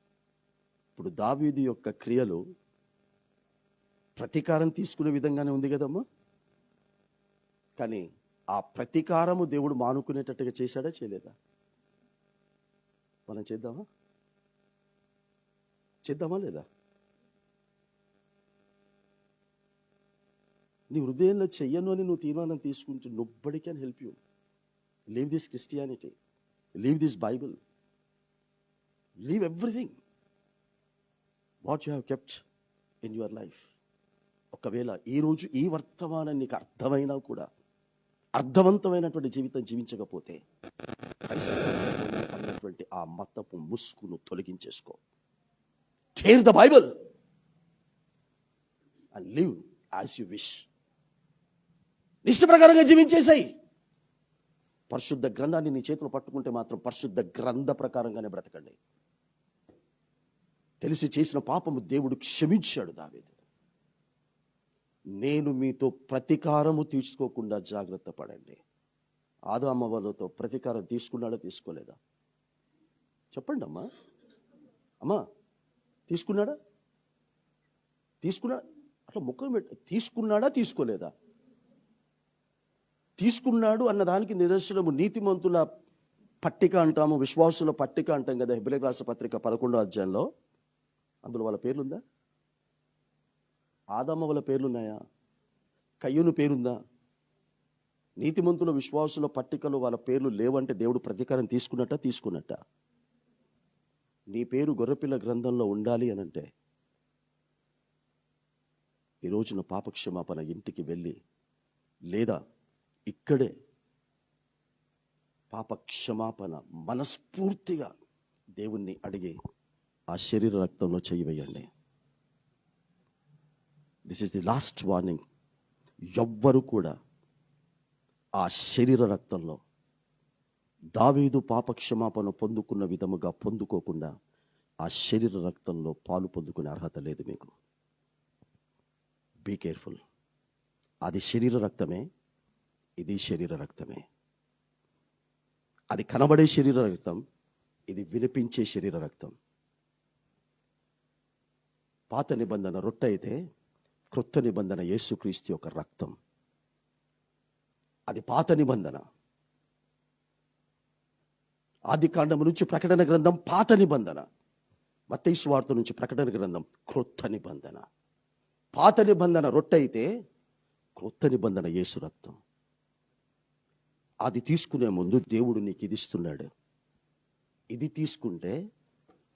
ఇప్పుడు దావీదు యొక్క క్రియలు ప్రతీకారం తీసుకునే విధంగానే ఉంది కదమ్మా. కానీ ఆ ప్రతీకారము దేవుడు మానుకునేటట్టుగా చేశాడా, చేయలేదా? మనం చేద్దామా లేదా? నీ హృదయంలో చెయ్యను అని నువ్వు తీర్మానం తీసుకుంటే nobody can help you. Leave this Christianity, leave this Bible, leave everything what you have kept in your life. ఒకవేళ ఈరోజు ఈ వర్తమానం నీకు అర్థమైనా కూడా అర్థవంతమైనటువంటి జీవితం జీవించకపోతే అన్నటువంటి ఆ మతపు ముసుగును తొలగించేసుకో. Tear the Bible and live as you wish. ఇష్ట ప్రకారంగా జీవించేసాయి. పరిశుద్ధ గ్రంథాన్ని నీ చేతిలో పట్టుకుంటే మాత్రం పరిశుద్ధ గ్రంథ ప్రకారంగానే బ్రతకండి. తెలిసి చేసిన పాపము దేవుడు క్షమించాడు దావీదు. నేను మీతో ప్రతీకారము తీసుకోకుండా జాగ్రత్త పడండి. ఆదాము వాళ్ళతో ప్రతీకారం తీసుకున్నాడా, తీసుకోలేదా? చెప్పండి అమ్మా. అమ్మా తీసుకున్నాడా? అట్లా ముఖం పెట్టి తీసుకున్నాడా, తీసుకోలేదా? తీసుకున్నాడు అన్నదానికి నిదర్శనము నీతిమంతుల పట్టిక అంటాము, విశ్వాసుల పట్టిక అంటాం కదా. హెబ్రేయులకు రాసిన పత్రిక 11వ అధ్యాయంలో అందులో వాళ్ళ పేర్లుందా? ఆదాము వాళ్ళ పేర్లున్నాయా? కయ్యూను పేరుందా? నీతిమంతుల విశ్వాసుల పట్టికలో వాళ్ళ పేర్లు లేవంటే దేవుడు ప్రతీకారం తీసుకున్నట్ట? నీ పేరు గొర్రెపిల్ల గ్రంథంలో ఉండాలి అనంటే ఈ రోజున పాపక్షమాపణ ఇంటికి వెళ్ళి, లేదా ఇక్కడే పాపక్షమాపణ మనస్ఫూర్తిగా దేవుణ్ణి అడిగి ఆ శరీర రక్తంలో చెయ్యి వేయండి. This is the last warning. ఎవ్వరు కూడా ఆ శరీర రక్తంలో దావీదు పాపక్షమాపణ పొందుకున్న విధముగా పొందుకోకుండా ఆ శరీర రక్తంలో పాలు పొందుకునే అర్హత లేదు మీకు. Be careful. అది శరీర రక్తమే, ఇది శరీర రక్తమే. అది కనబడే శరీర రక్తం, ఇది వినిపించే శరీర రక్తం. పాత నిబంధన రొట్టె అయితే క్రొత్త నిబంధన యేసుక్రీస్తు యొక్క రక్తం. అది పాత నిబంధన. ఆదికాండము నుంచి ప్రకటన గ్రంథం పాత నిబంధన. మత్తయి సువార్త నుంచి ప్రకటన గ్రంథం క్రొత్త నిబంధన. పాత నిబంధన రొట్టె అయితే క్రొత్త నిబంధన యేసు రక్తం. అది తీసుకునే ముందు దేవుడు నీకు ఇది ఇస్తున్నాడు. ఇది తీసుకుంటే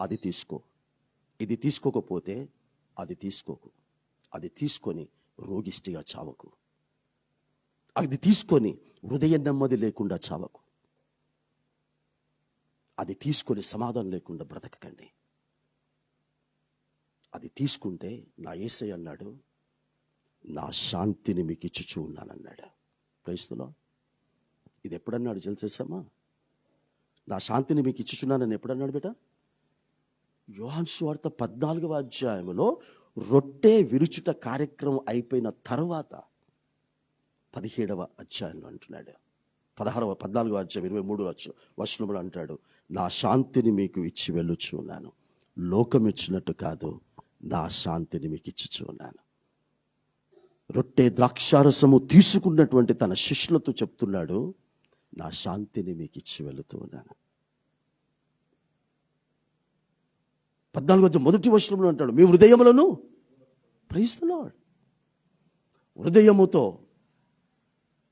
అది తీసుకో, ఇది తీసుకోకపోతే అది తీసుకోకు. అది తీసుకొని రోగిష్టిగా చావకు. అది తీసుకొని హృదయ నెమ్మది లేకుండా చావకు. అది తీసుకొని సమాధానం లేకుండా బ్రతకకండి. అది తీసుకుంటే నా యేసయ్య అన్నాడు, నా శాంతిని మీకు ఇచ్చుచూ ఉన్నానన్నాడు. Praise the Lord. ఇది ఎప్పుడన్నాడు తెలుసమ్మా? నా శాంతిని మీకు ఇచ్చుచున్నానని ఎప్పుడన్నాడు బేట? యోహాను సువార్త 14వ అధ్యాయంలో రొట్టె విరుచుట కార్యక్రమం అయిపోయిన తర్వాత 17వ అధ్యాయంలో అంటున్నాడు. 14వ అధ్యాయం 23వ వచనంలో అంటాడు, నా శాంతిని మీకు ఇచ్చి వెళ్ళుచు ఉన్నాను, లోకం ఇచ్చినట్టు కాదు, నా శాంతిని మీకు ఇచ్చుచు ఉన్నాను. రొట్టె ద్రాక్షారసము తీసుకున్నటువంటి తన శిష్యులతో చెప్తున్నాడు, నా శాంతిని మీకు ఇచ్చి వెళుతూ ఉన్నాను. 14వ మొదటి వచనంలో అంటాడు, మీ హృదయములను, ప్రైజ్ ది లార్డ్, హృదయముతో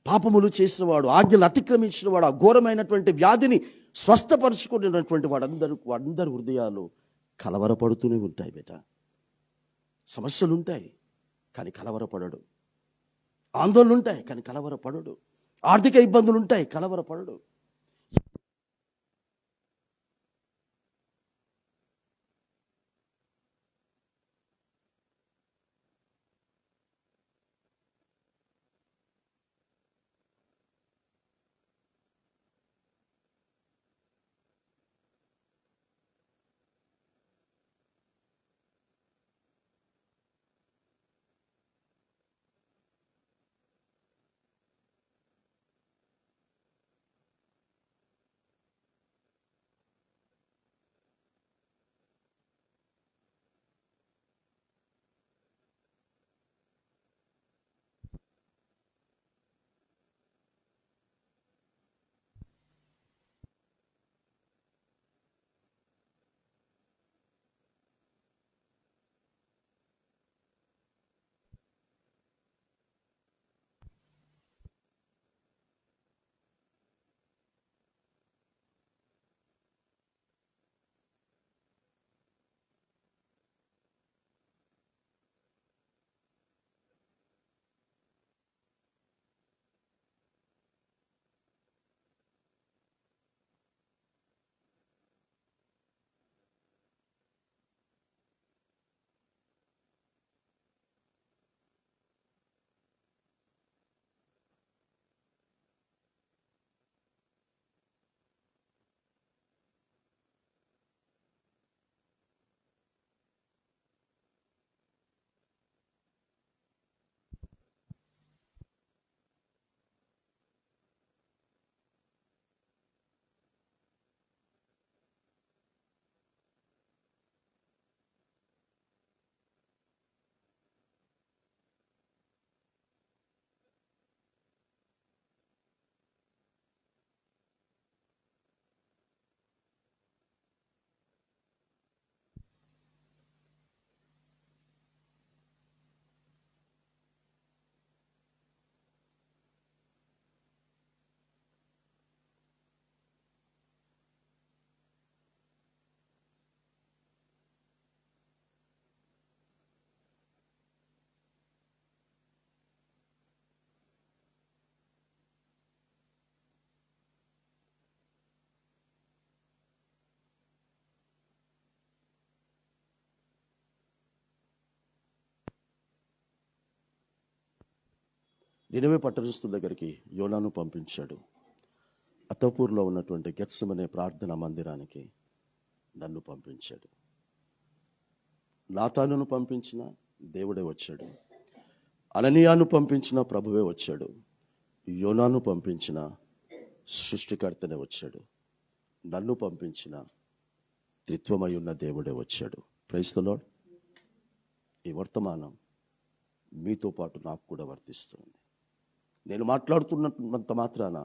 పాపములు చేసినవాడు, ఆజ్ఞలు అతిక్రమించిన వాడు, ఆ ఘోరమైనటువంటి వ్యాధిని స్వస్థపరుచుకున్నటువంటి వాడందరి హృదయాలు కలవరపడుతూనే ఉంటాయి బేట. సమస్యలు ఉంటాయి కానీ కలవరపడడు. ఆందోళనలు ఉంటాయి కానీ కలవరపడడు. ఆర్థిక ఇబ్బందులు ఉంటాయి, కలవరపడడు. నినవే పట్టణస్థుల దగ్గరికి యోనాను పంపించాడు. అతపూర్లో ఉన్నటువంటి గెత్సెమనే ప్రార్థనా మందిరానికి నన్ను పంపించాడు. నాతానును పంపించిన దేవుడే వచ్చాడు. అననీయాను పంపించిన ప్రభువే వచ్చాడు. యోనాను పంపించిన సృష్టికర్తనే వచ్చాడు. నన్ను పంపించిన త్రిత్వమై ఉన్న దేవుడే వచ్చాడు. Praise the lord. ఈ వర్తమానం మీతో పాటు నాకు కూడా వర్తిస్తుంది. నేను మాట్లాడుతున్నంత మాత్రాన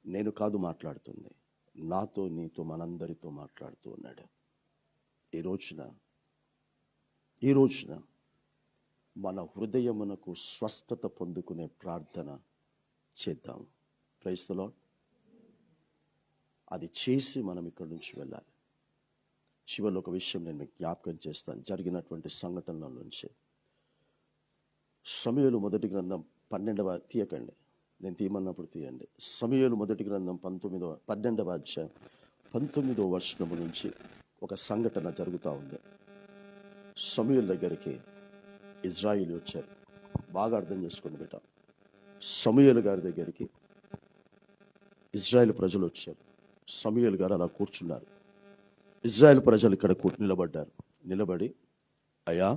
నేను కాదు మాట్లాడుతుంది, నాతో నీతో మనందరితో మాట్లాడుతూ ఉన్నాడు. ఈ రోజున మన హృదయమునకు స్వస్థత పొందుకునే ప్రార్థన చేద్దాం. Praise the lord. అది చేసి మనం ఇక్కడి నుంచి వెళ్ళాలి. చివరిలో ఒక విషయం నేను మీకు జ్ఞాపకం చేస్తాను, జరిగినటువంటి సంఘటనల నుంచి. సమూయేలు మొదటి గ్రంథం 12వ తీయకండి, నేను తీయమన్నప్పుడు తీయండి. సమూయేలు మొదటి గ్రంథం 12వ అధ్యాయం 19వ వచనము నుంచి ఒక సంఘటన జరుగుతూ ఉంది. సమూయేలు దగ్గరికి ఇజ్రాయేలు వచ్చారు. బాగా అర్థం చేసుకోండి బిడ్డ. సమూయేలు గారి దగ్గరికి ఇజ్రాయెల్ ప్రజలు వచ్చారు. సమూయేలు గారు అలా కూర్చున్నారు. ఇజ్రాయెల్ ప్రజలు ఇక్కడ నిలబడ్డారు. నిలబడి, అయ్యా,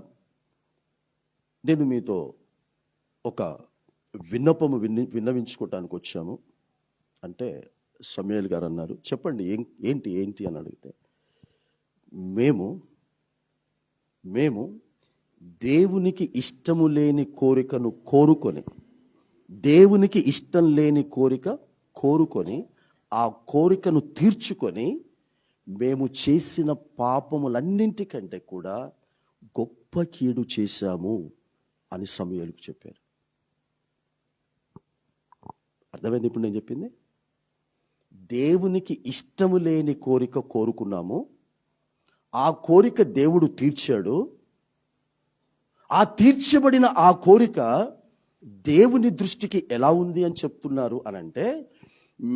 నేను మీతో ఒక విన్నపము విన్నవించుకోవటానికి వచ్చాము అంటే సమూయేలు గారు అన్నారు, చెప్పండి ఏంటి ఏంటి అని అడిగితే, మేము దేవునికి ఇష్టము లేని కోరికను కోరుకొని, దేవునికి ఇష్టం లేని కోరిక కోరుకొని ఆ కోరికను తీర్చుకొని మేము చేసిన పాపములన్నింటికంటే కూడా గొప్ప కీడు చేశాము అని సమూయేలుకు చెప్పారు. అర్థమైంది ఇప్పుడు నేను చెప్పింది? దేవునికి ఇష్టము లేని కోరిక కోరుకున్నాము, ఆ కోరిక దేవుడు తీర్చాడు. ఆ తీర్చబడిన ఆ కోరిక దేవుని దృష్టికి ఎలా ఉంది అని చెప్తున్నారు అని అంటే,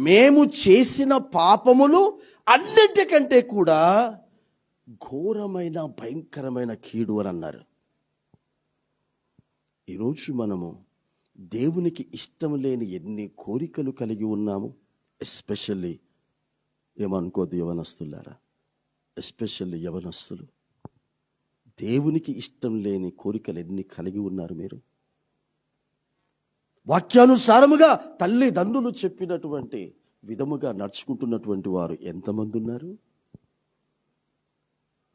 మేము చేసిన పాపములు అన్నింటికంటే కూడా ఘోరమైన భయంకరమైన కీడు అని అన్నారు. ఈరోజు మనము దేవునికి ఇష్టం లేని ఎన్ని కోరికలు కలిగి ఉన్నాము. ఎస్పెషల్లీ ఏమనుకోద్దు యవనస్తులారా, ఎస్పెషల్లీ యవనస్తులు, దేవునికి ఇష్టం లేని కోరికలు ఎన్ని కలిగి ఉన్నారు మీరు? వాక్యానుసారముగా తల్లిదండ్రులు చెప్పినటువంటి విధముగా నడుచుకుంటున్నటువంటి వారు ఎంతమంది ఉన్నారు?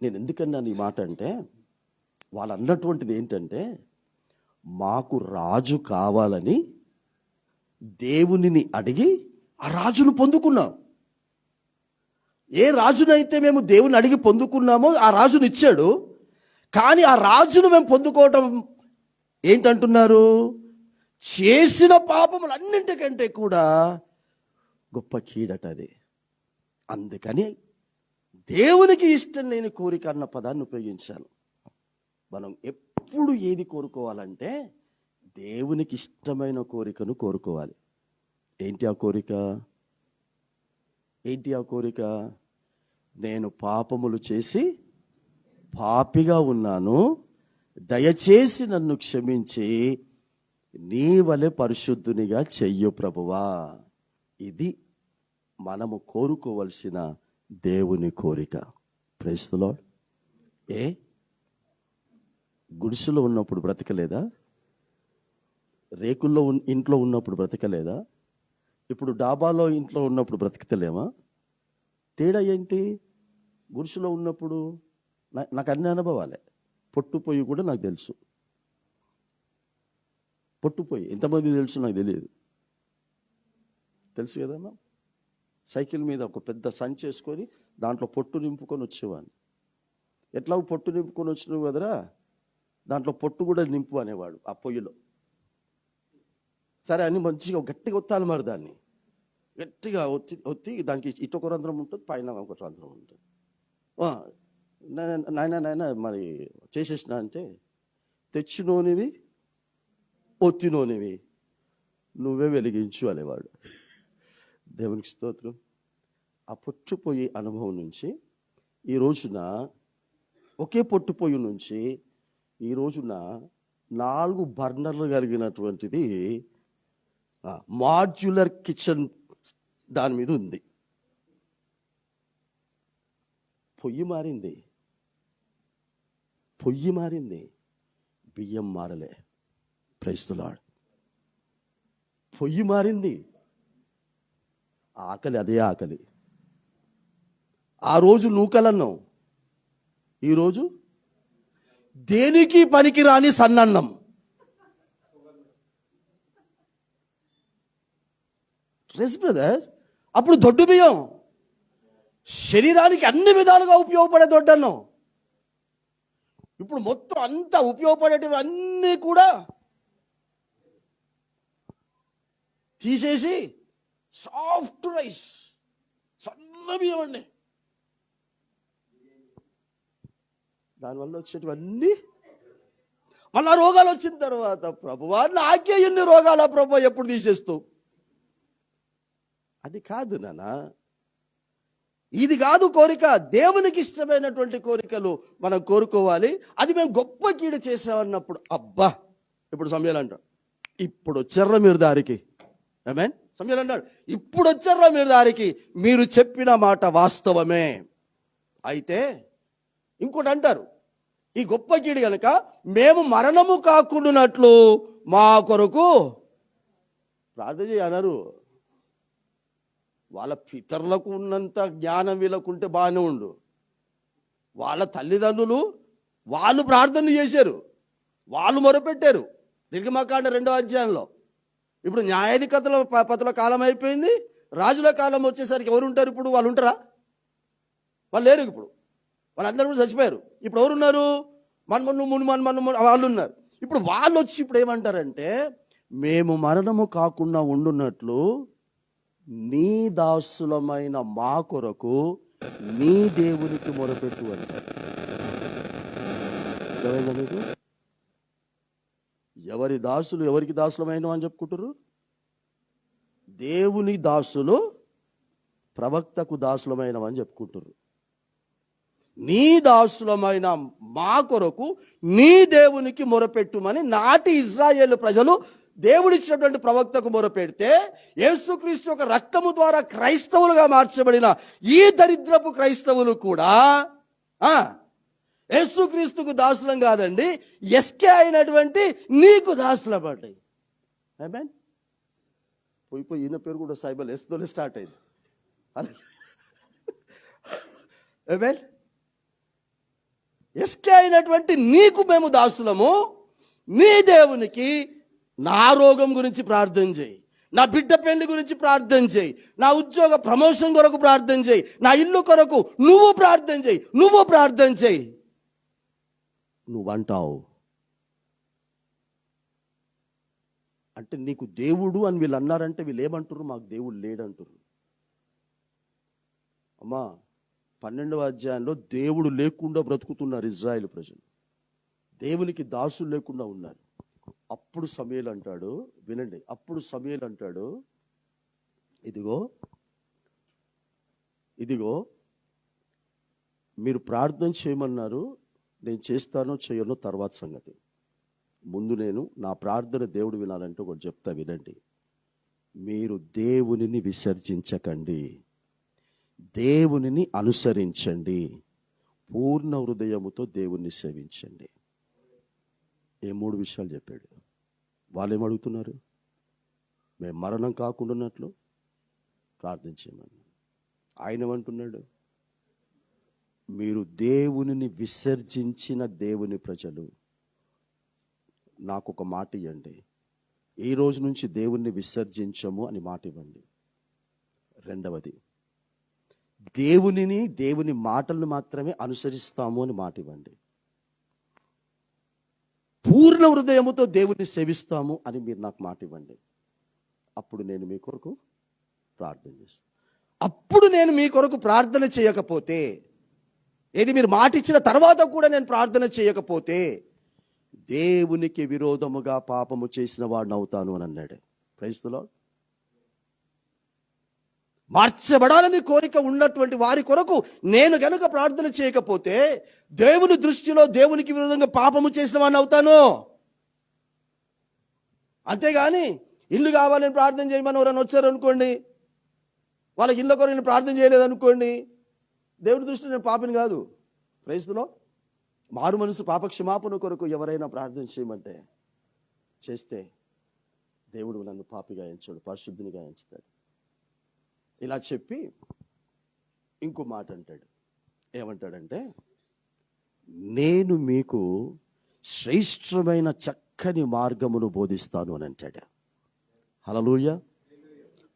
నేను ఎందుకన్నాను ఈ మాట అంటే, వాళ్ళు అన్నటువంటిది ఏంటంటే, మాకు రాజు కావాలని దేవునిని అడిగి ఆ రాజును పొందుకున్నాం. ఏ రాజునైతే మేము దేవుని అడిగి పొందుకున్నామో ఆ రాజును ఇచ్చాడు. కానీ ఆ రాజును మేము పొందుకోవటం ఏంటంటున్నారు? చేసిన పాపములన్నింటికంటే కూడా గొప్ప కీడట అది. అందుకని దేవునికి ఇష్టం లేని కోరిక అన్న పదాన్ని ఉపయోగించాను. మనం ఎప్పుడు ఏది కోరుకోవాలంటే దేవునికి ఇష్టమైన కోరికను కోరుకోవాలి. ఏంటి ఆ కోరిక? ఏంటి ఆ కోరిక? నేను పాపములు చేసి పాపిగా ఉన్నాను, దయచేసి నన్ను క్షమించి నీ వలె పరిశుద్ధునిగా చెయ్యు ప్రభువా. ఇది మనము కోరుకోవలసిన దేవుని కోరిక. Praise the lord. గుడిసెలో ఉన్నప్పుడు బ్రతకలేదా? రేకుల్లో ఇంట్లో ఉన్నప్పుడు బ్రతకలేదా? ఇప్పుడు డాబాలో ఇంట్లో ఉన్నప్పుడు బ్రతకలేమా? తేడా ఏంటి? గుడిసెలో ఉన్నప్పుడు నాకు అన్ని అనుభవాలే. పొట్టుపోయి కూడా నాకు తెలుసు. పొట్టుపోయి ఎంతమంది తెలుసు నాకు తెలియదు. తెలుసు కదమ్మా. సైకిల్ మీద ఒక పెద్ద సంచి వేసుకొని దాంట్లో పొట్టు నింపుకొని వచ్చేవాడిని. ఎట్లా పొట్టు నింపుకొని వచ్చినావు కదరా, దాంట్లో పొట్టు కూడా నింపు అనేవాడు ఆ పొయ్యిలో. సరే అని మంచిగా గట్టిగా ఒత్తాలి, మరి దాన్ని గట్టిగా ఒత్తి దానికి ఇటొక రంధ్రం ఉంటుంది, పైన ఒక రంధ్రం ఉంటుంది. నాయన మరి చేసేసిన అంటే, తెచ్చినోనివి ఒత్తినోనివి నువ్వే వెలిగించు అనేవాడు. దేవునికి స్తోత్రం. ఆ పొట్టుపోయి అనుభవం నుంచి ఈ రోజున, ఒకే పొట్టుపోయి నుంచి ఈ రోజున 4 బర్నర్లు కలిగినటువంటిది మాడ్యులర్ కిచెన్ దాని మీద ఉంది. పొయ్యి మారింది, బియ్యం మారలే. Praise the lord. పొయ్యి మారింది, ఆకలి అదే ఆకలి. ఆ రోజు నూకలన్నం, ఈరోజు దేనికి పనికిరాని సన్నన్నం. Praise brother. అప్పుడు దొడ్డు బియ్యం శరీరానికి అన్ని విధాలుగా ఉపయోగపడే దొడ్డన్నం. ఇప్పుడు మొత్తం అంతా ఉపయోగపడేటివి అన్నీ కూడా తీసేసి సాఫ్ట్ రైస్, సన్న బియ్యం అండి. దానివల్ల వచ్చేటివన్నీ మళ్ళా రోగాలు వచ్చిన తర్వాత, ప్రభువా నాకే ఎన్ని రోగాలా ప్రభు, ఎప్పుడు తీసేస్తూ? అది కాదు నాన్న, ఇది కాదు కోరిక. దేవునికి ఇష్టమైనటువంటి కోరికలు మనం కోరుకోవాలి. అది మేము గొప్ప కీడు చేసామన్నప్పుడు, అబ్బా ఇప్పుడు సమయాలు అంటాడు, ఇప్పుడు వచ్చారా మీరు దారికి. ఆమేన్. సమయాలు అంటాడు, ఇప్పుడు వచ్చారా మీరు దారికి, మీరు చెప్పిన మాట వాస్తవమే. అయితే ఇంకోటి అంటారు, ఈ గొప్ప కీడు గనుక మేము మరణము కాకుండానట్లు మా కొరకు ప్రార్థన చేయన్నారు. వాళ్ళ పితరులకు ఉన్నంత జ్ఞానం వీళ్ళకుంటే బాగానే ఉండు. వాళ్ళ తల్లిదండ్రులు వాళ్ళు ప్రార్థన చేశారు, వాళ్ళు మొరపెట్టారు. నిర్గమకాండ 2వ అధ్యాయంలో. ఇప్పుడు న్యాయాధిపతుల పతుల కాలం అయిపోయింది, రాజుల కాలం వచ్చేసరికి ఎవరు ఉంటారు? ఇప్పుడు వాళ్ళు ఉంటారా? వాళ్ళు లేరు. ఇప్పుడు వాళ్ళందరూ కూడా చచ్చిపోయారు. ఇప్పుడు ఎవరున్నారు? మన్మన్ను వాళ్ళు ఉన్నారు. ఇప్పుడు వాళ్ళు వచ్చి ఇప్పుడు ఏమంటారంటే, మేము మరణము కాకుండా ఉండున్నట్లు నీ దాసులమైన మా కొరకు నీ దేవునికి మొరపెట్టు అంటారు. మీకు ఎవరి దాసులు ఎవరికి దాసులమైన అని చెప్పుకుంటారు? దేవుని దాసులు ప్రవక్తకు దాసులమైన అని చెప్పుకుంటారు. నీ దాసులమైన మా కొరకు నీ దేవునికి మొరపెట్టుమని నాటి ఇజ్రాయేలు ప్రజలు దేవుడిచ్చినటువంటి ప్రవక్తకు మొరపెడితే, యేసుక్రీస్తు యొక్క రక్తము ద్వారా క్రైస్తవులుగా మార్చబడిన ఈ దరిద్రపు క్రైస్తవులు కూడా యేసుక్రీస్తుకు దాసులం కాదండి, ఎస్కే అయినటువంటి నీకు దాసులం పడ్డాయి. ఆమేన్. పోయి ఈయన పేరు కూడా సైబల్ ఎస్తోనే స్టార్ట్ అయింది. ఆమేన్. ఎస్కే అయినటువంటి నీకు మేము దాసులము, నీ దేవునికి నా రోగం గురించి ప్రార్థన చేయి, నా బిడ్డ పెళ్లి గురించి ప్రార్థన చేయి, నా ఉద్యోగ ప్రమోషన్ కొరకు ప్రార్థన చేయి, నా ఇల్లు కొరకు నువ్వు ప్రార్థన చేయి, నువ్వు ప్రార్థన చేయి. నువ్వంటావు అంటే నీకు దేవుడు అని వీళ్ళు అన్నారంటే వీళ్ళు ఏమంటారు? మాకు దేవుడు లేడంటారు. అమ్మా, 12వ అధ్యాయంలో దేవుడు లేకుండా బ్రతుకుతున్నారు ఇజ్రాయేల్ ప్రజలు, దేవునికి దాసులు లేకుండా ఉన్నారు. అప్పుడు సమూయేలు అంటాడు, వినండి, అప్పుడు సమూయేలు అంటాడు, ఇదిగో మీరు ప్రార్థన చేయమన్నారు, నేను చేస్తానో చేయనో తర్వాత సంగతి. ముందు నేను నా ప్రార్థన దేవుడు వినాలంటే ఒకటి చెప్తా, వినండి. మీరు దేవునిని విసర్జించకండి, దేవునిని అనుసరించండి, పూర్ణ హృదయముతో దేవుణ్ణి సేవించండి. ఏ 3 విషయాలు చెప్పాడు. వాళ్ళు ఏమడుగుతున్నారు? మేము మరణం కాకుండా ఉన్నట్లు ప్రార్థన చేయమని. ఆయన ఏమంటున్నాడు? మీరు దేవునిని విసర్జించిన దేవుని ప్రజలు, నాకు ఒక మాట ఇవ్వండి, ఈ రోజు నుంచి దేవుణ్ణి విసర్జించము అని మాట ఇవ్వండి. రెండవది, దేవుని మాటలను మాత్రమే అనుసరిస్తాము అని మాట ఇవ్వండి. పూర్ణ హృదయముతో దేవుణ్ణి సేవిస్తాము అని మీరు నాకు మాట ఇవ్వండి. అప్పుడు నేను మీ కొరకు ప్రార్థన చేస్తాను. అప్పుడు నేను మీ కొరకు ప్రార్థన చేయకపోతే, ఏది మీరు మాట ఇచ్చిన తర్వాత కూడా నేను ప్రార్థన చేయకపోతే దేవునికి విరోధముగా పాపము చేసిన వాడిని అవుతాను అని అన్నాడు. Praise the lord. మార్చబడాలని కోరిక ఉన్నటువంటి వారి కొరకు నేను గనుక ప్రార్థన చేయకపోతే దేవుని దృష్టిలో దేవునికి విరోధంగా పాపము చేసిన వాడిని అవుతాను. అంతేగాని ఇల్లు కావాలని ప్రార్థన చేయమని ఎవరైనా వచ్చారు అనుకోండి, వాళ్ళకి ఇళ్ళ కొరకు నేను ప్రార్థన చేయలేదు అనుకోండి, దేవుని దృష్టిలో నేను పాపిని కాదు. Praise the lord. మారు మనసు పాప క్షమాపణ కొరకు ఎవరైనా ప్రార్థన చేయమంటే చేస్తే దేవుడు నన్ను పాపిగా ఎంచాడు, పరిశుద్ధినిగా ఎంచుతాడు. ఇలా చెప్పి ఇంకో మాట అంటాడు. ఏమంటాడంటే, నేను మీకు శ్రేష్టమైన చక్కని మార్గమును బోధిస్తాను అని అంటాడు. హల్లెలూయా.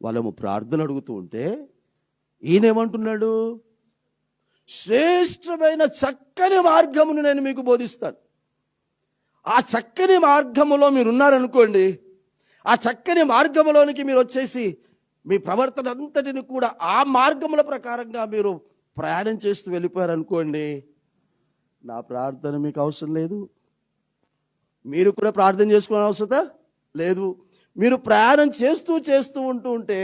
వాళ్ళేమో ప్రార్థన అడుగుతూ ఉంటే ఈయనేమంటున్నాడు? శ్రేష్టమైన చక్కని మార్గమును నేను మీకు బోధిస్తాను. ఆ చక్కని మార్గములో మీరు ఉన్నారనుకోండి, ఆ చక్కని మార్గములోనికి మీరు వచ్చేసి మీ ప్రవర్తన అంతటిని కూడా ఆ మార్గముల ప్రకారంగా మీరు ప్రయాణం చేస్తూ వెళ్ళిపోయారనుకోండి, నా ప్రార్థన మీకు అవసరం లేదు, మీరు కూడా ప్రార్థన చేసుకునే అవసరం లేదు. మీరు ప్రయాణం చేస్తూ ఉంటే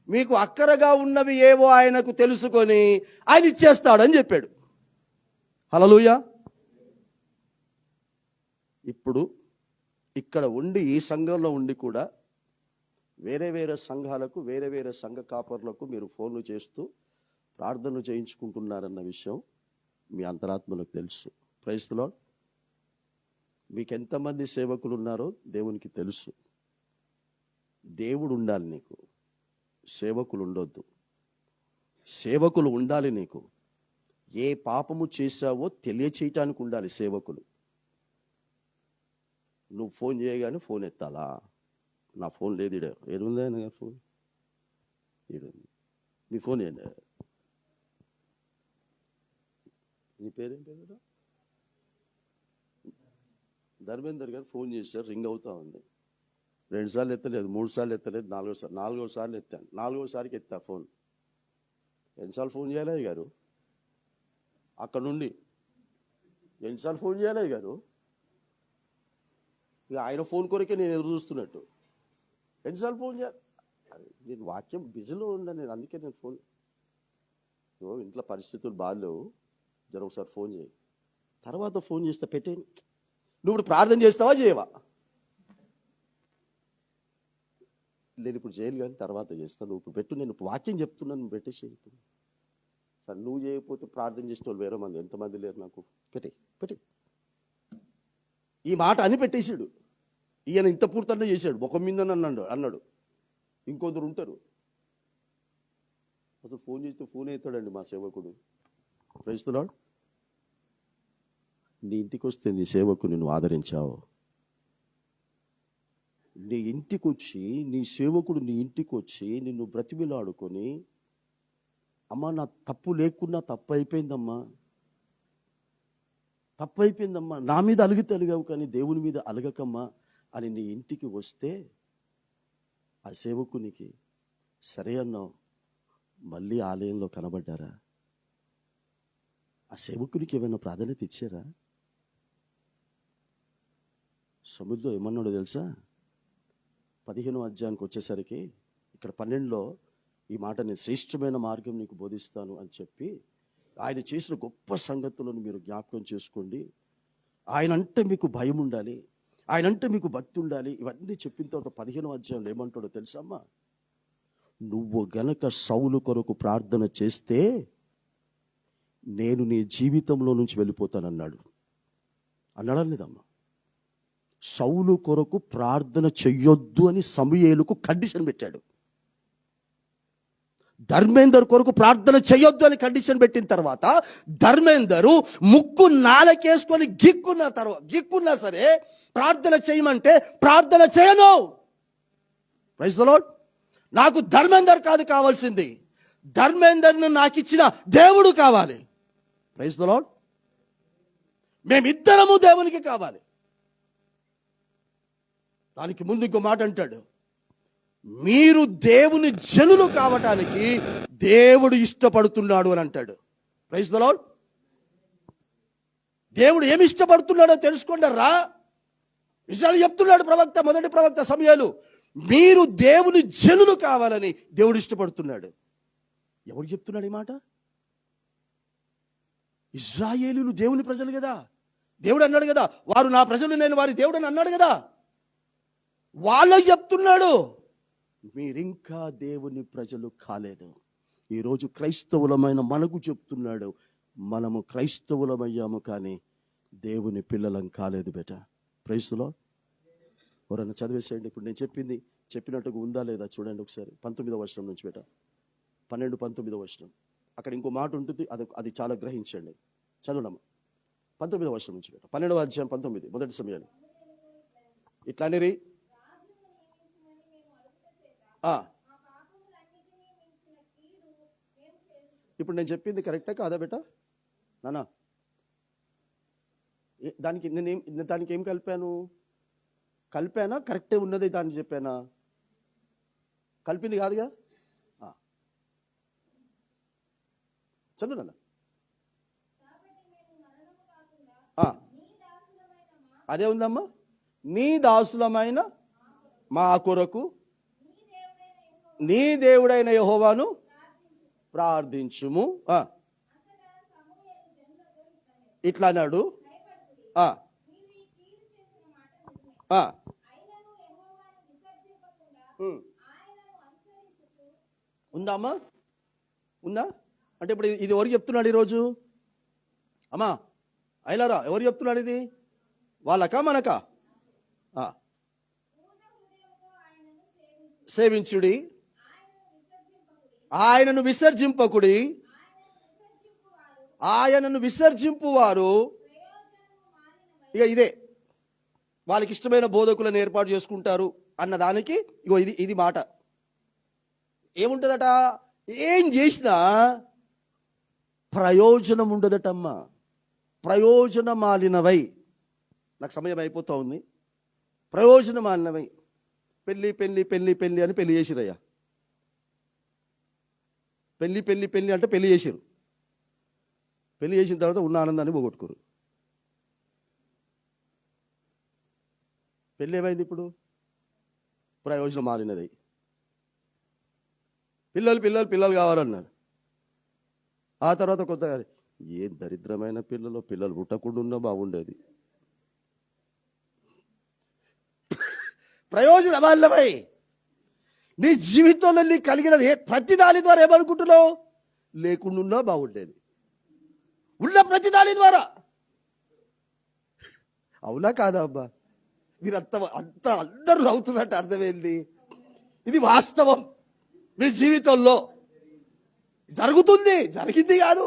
మీకు అక్కరగా ఉన్నవి ఏవో ఆయనకు తెలుసుకొని ఆయన ఇచ్చేస్తాడని చెప్పాడు. హల్లెలూయా. ఇప్పుడు ఇక్కడ ఉండి ఈ సంఘంలో ఉండి కూడా వేరే వేరే సంఘాలకు వేరే వేరే సంఘ కాపర్లకు మీరు ఫోన్లు చేస్తూ ప్రార్థనలు చేయించుకుంటున్నారన్న విషయం మీ అంతరాత్మలకు తెలుసు. Praise the lord. మీకు ఎంతమంది సేవకులు ఉన్నారో దేవునికి తెలుసు. దేవుడు ఉండాలి నీకు, సేవకులు ఉండొద్దు. సేవకులు ఉండాలి నీకు. ఏ పాపము చేశావో తెలియచేయటానికి ఉండాలి సేవకులు. నువ్వు ఫోన్ చేయగానే ఫోన్ ఎత్తాలా? నా ఫోన్ లేదు, ఈడ ఏడుందా ఫోన్? ఈడుంది. మీ ఫోన్ ఏంటి? నీ పేరేం పేరు? ధర్మేందర్ గారు ఫోన్ చేశారు, రింగ్ అవుతా ఉంది. 2 సార్లు ఎత్తలేదు, 3 సార్లు ఎత్తలేదు, 4 సార్లు ఎత్తాను. 4వ సారికి ఎత్తా ఫోన్. ఎన్నిసార్లు ఫోన్ చేయాలి గారు? అక్కడ నుండి ఎన్నిసార్లు ఫోన్ చేయాలి గారు? ఇక ఆయన ఫోన్ కొరకే నేను ఎదురు చూస్తున్నట్టు. ఎన్నిసార్లు ఫోన్ చేయాలి? నేను వాక్యం బిజీలో ఉన్నా, నేను అందుకే నేను ఫోన్. ఇంట్లో పరిస్థితులు బాగాలేవు, జర ఒకసారి ఫోన్ చేయి. తర్వాత ఫోన్ చేస్తా, పెట్టేయండి. నువ్వు ఇప్పుడు ప్రార్థన చేస్తావా చేయవా? నేను ఇప్పుడు చేయను కానీ తర్వాత చేస్తాను. నువ్వు ఇప్పుడు పెట్టు, నేను వాక్యం చెప్తున్నాను, నువ్వు పెట్టేసి ఇప్పుడు. సరే నువ్వు చేయకపోతే ప్రార్థన చేసిన వాళ్ళు వేరే మంది ఎంతమంది లేరు నాకు? పెట్టి ఈ మాట అని పెట్టేసాడు. ఈయన ఇంత పూర్తన్నా చేశాడు, ముఖం మీద అన్నాడు. ఇంకొందరు ఉంటారు, అసలు ఫోన్ చేస్తే ఫోన్ అవుతాడండి మా సేవకుడు. Praise the lord. నీ ఇంటికి వస్తే నీ సేవకుని నువ్వు ఆదరించావు. నీ ఇంటికి వచ్చి నీ సేవకుడు నీ ఇంటికి వచ్చి నిన్ను బ్రతిమిలాడుకొని, అమ్మా నా తప్పు లేకున్నా తప్పు అయిపోయిందమ్మా, నా మీద అలిగితే అలిగావు కానీ దేవుని మీద అలగకమ్మా అని నీ ఇంటికి వస్తే ఆ సేవకునికి సరే అన్నావు, మళ్ళీ ఆలయంలో కనబడ్డారా? ఆ సేవకునికి ఏమైనా ప్రాధాన్యత ఇచ్చారా? సముద్రం ఏమన్నాడో తెలుసా? 15వ అధ్యాయానికి వచ్చేసరికి ఇక్కడ 12లో ఈ మాట, నేను శ్రేష్టమైన మార్గం నీకు బోధిస్తాను అని చెప్పి ఆయన చేసిన గొప్ప సంగతులను మీరు జ్ఞాపకం చేసుకోండి. ఆయన అంటే మీకు భయం ఉండాలి, ఆయన అంటే మీకు భక్తి ఉండాలి. ఇవన్నీ చెప్పిన తర్వాత 15వ అధ్యాయంలో ఏమంటాడో తెలుసమ్మా? నువ్వు గనక సౌలు కొరకు ప్రార్థన చేస్తే నేను నీ జీవితంలో నుంచి వెళ్ళిపోతానన్నాడు. అన్నాడా లేదమ్మా? సౌలు కొరకు ప్రార్థన చెయ్యొద్దు అని సమూయేలుకు కండిషన్ పెట్టాడు. ధర్మేందర్ కొరకు ప్రార్థన చెయ్యొద్దు అని కండిషన్ పెట్టిన తర్వాత ధర్మేందరు ముక్కు నాలకేసుకొని గిక్కున్నా సరే ప్రార్థన చేయమంటే ప్రార్థన చేయను. Praise the Lord. నాకు ధర్మేందర్ కాదు కావాల్సింది, ధర్మేందర్ను నాకు ఇచ్చిన దేవుడు కావాలి. Praise the Lord. మేమిద్దరము దేవునికి కావాలి. దానికి ముందు ఇంకో మాట అంటాడు, మీరు దేవుని జనులు కావటానికి దేవుడు ఇష్టపడుతున్నాడు అని అంటాడు. Praise the lord. దేవుడు ఏమి ఇష్టపడుతున్నాడో తెలుసుకుంటారా? నిజాలు చెప్తున్నాడు ప్రవక్త, మొదటి ప్రవక్త సమూయేలు. మీరు దేవుని జనులు కావాలని దేవుడు ఇష్టపడుతున్నాడు. ఎవరు చెప్తున్నాడు ఈ మాట? ఇశ్రాయేలీయులు దేవుని ప్రజలు కదా. దేవుడు అన్నాడు కదా, వారు నా ప్రజలు, నేను వారి దేవుడు అని అన్నాడు కదా. వాళ్ళకి చెప్తున్నాడు, మీరింకా దేవుని ప్రజలు కాలేదు. ఈరోజు క్రైస్తవులమైన మనకు చెప్తున్నాడు, మనము క్రైస్తవులమయ్యాము కానీ దేవుని పిల్లలం కాలేదు బేట. Praise the lord. ఎవరన్నా చదివేసేయండి. ఇప్పుడు నేను చెప్పినట్టుగా ఉందా లేదా చూడండి ఒకసారి. 19వ వచనం నుంచి బేట, 12-19వ వచనం. అక్కడ ఇంకో మాట ఉంటుంది, అది చాలా గ్రహించండి. చదవడమ్మా 19వ వచనం నుంచి బేట. 12వ అధ్యాయం 19 మొదటి సమయాలు. ఇట్లానే రీ ఇప్పుడు నేను చెప్పింది కరెక్టా కాదా బేట? నానా దానికి ఏం కలిపానా కరెక్టే ఉన్నది దాన్ని చెప్పానా? కలిపింది కాదుగా. చదువు నాన్న. అదే ఉందమ్మా, నీ దాసులమైన మా కొరకు నీ దేవుడైన యెహోవాను ప్రార్థించుము. ఇట్లా అన్నాడు. ఉందా అమ్మా? ఉందా? అంటే ఇప్పుడు ఇది ఎవరు చెప్తున్నాడు ఈరోజు? అమ్మా అయిలారా, ఎవరు చెప్తున్నాడు ఇది? వాళ్ళకా మనకా? సేవించుడి, ఆయనను విసర్జింపకుడి, ఆయనను విసర్జింపువారు. ఇక ఇదే వాళ్ళకి ఇష్టమైన బోధకులను ఏర్పాటు చేసుకుంటారు అన్నదానికి ఇగో ఇది మాట. ఏముంటుందట? ఏం చేసినా ప్రయోజనం ఉండదటమ్మా. ప్రయోజనమాలినవై, నాకు సమయం అయిపోతా ఉంది. ప్రయోజనమాలినవై. పెళ్ళి పెళ్ళి పెళ్ళి పెళ్ళి అని పెళ్లి చేసిరయ్యా. పెళ్ళి పెళ్ళి పెళ్ళి అంటే పెళ్లి చేసిరు. పెళ్లి చేసిన తర్వాత ఉన్న ఆనందాన్ని పోగొట్టుకోరు. పెళ్ళి ఏమైంది ఇప్పుడు? ప్రయోజనం మారినది. పిల్లలు పిల్లలు పిల్లలు కావాలన్నారు. ఆ తర్వాత కొత్తగా ఏం దరిద్రమైన పిల్లలు పుట్టకుండా ఉన్నా బాగుండేది. ప్రయోజనమాలినవై. నీ జీవితంలో నీకు కలిగినది ప్రతి దాని ద్వారా ఏమనుకుంటున్నావు? లేకుండా బాగుండేది. ఉన్న ప్రతి దాని ద్వారా. అవునా కాదా అబ్బా? మీరు అందరూ నవ్వుతున్నట్టు అర్థమైంది. ఇది వాస్తవం. మీ జీవితంలో జరుగుతుంది, జరిగింది కాదు,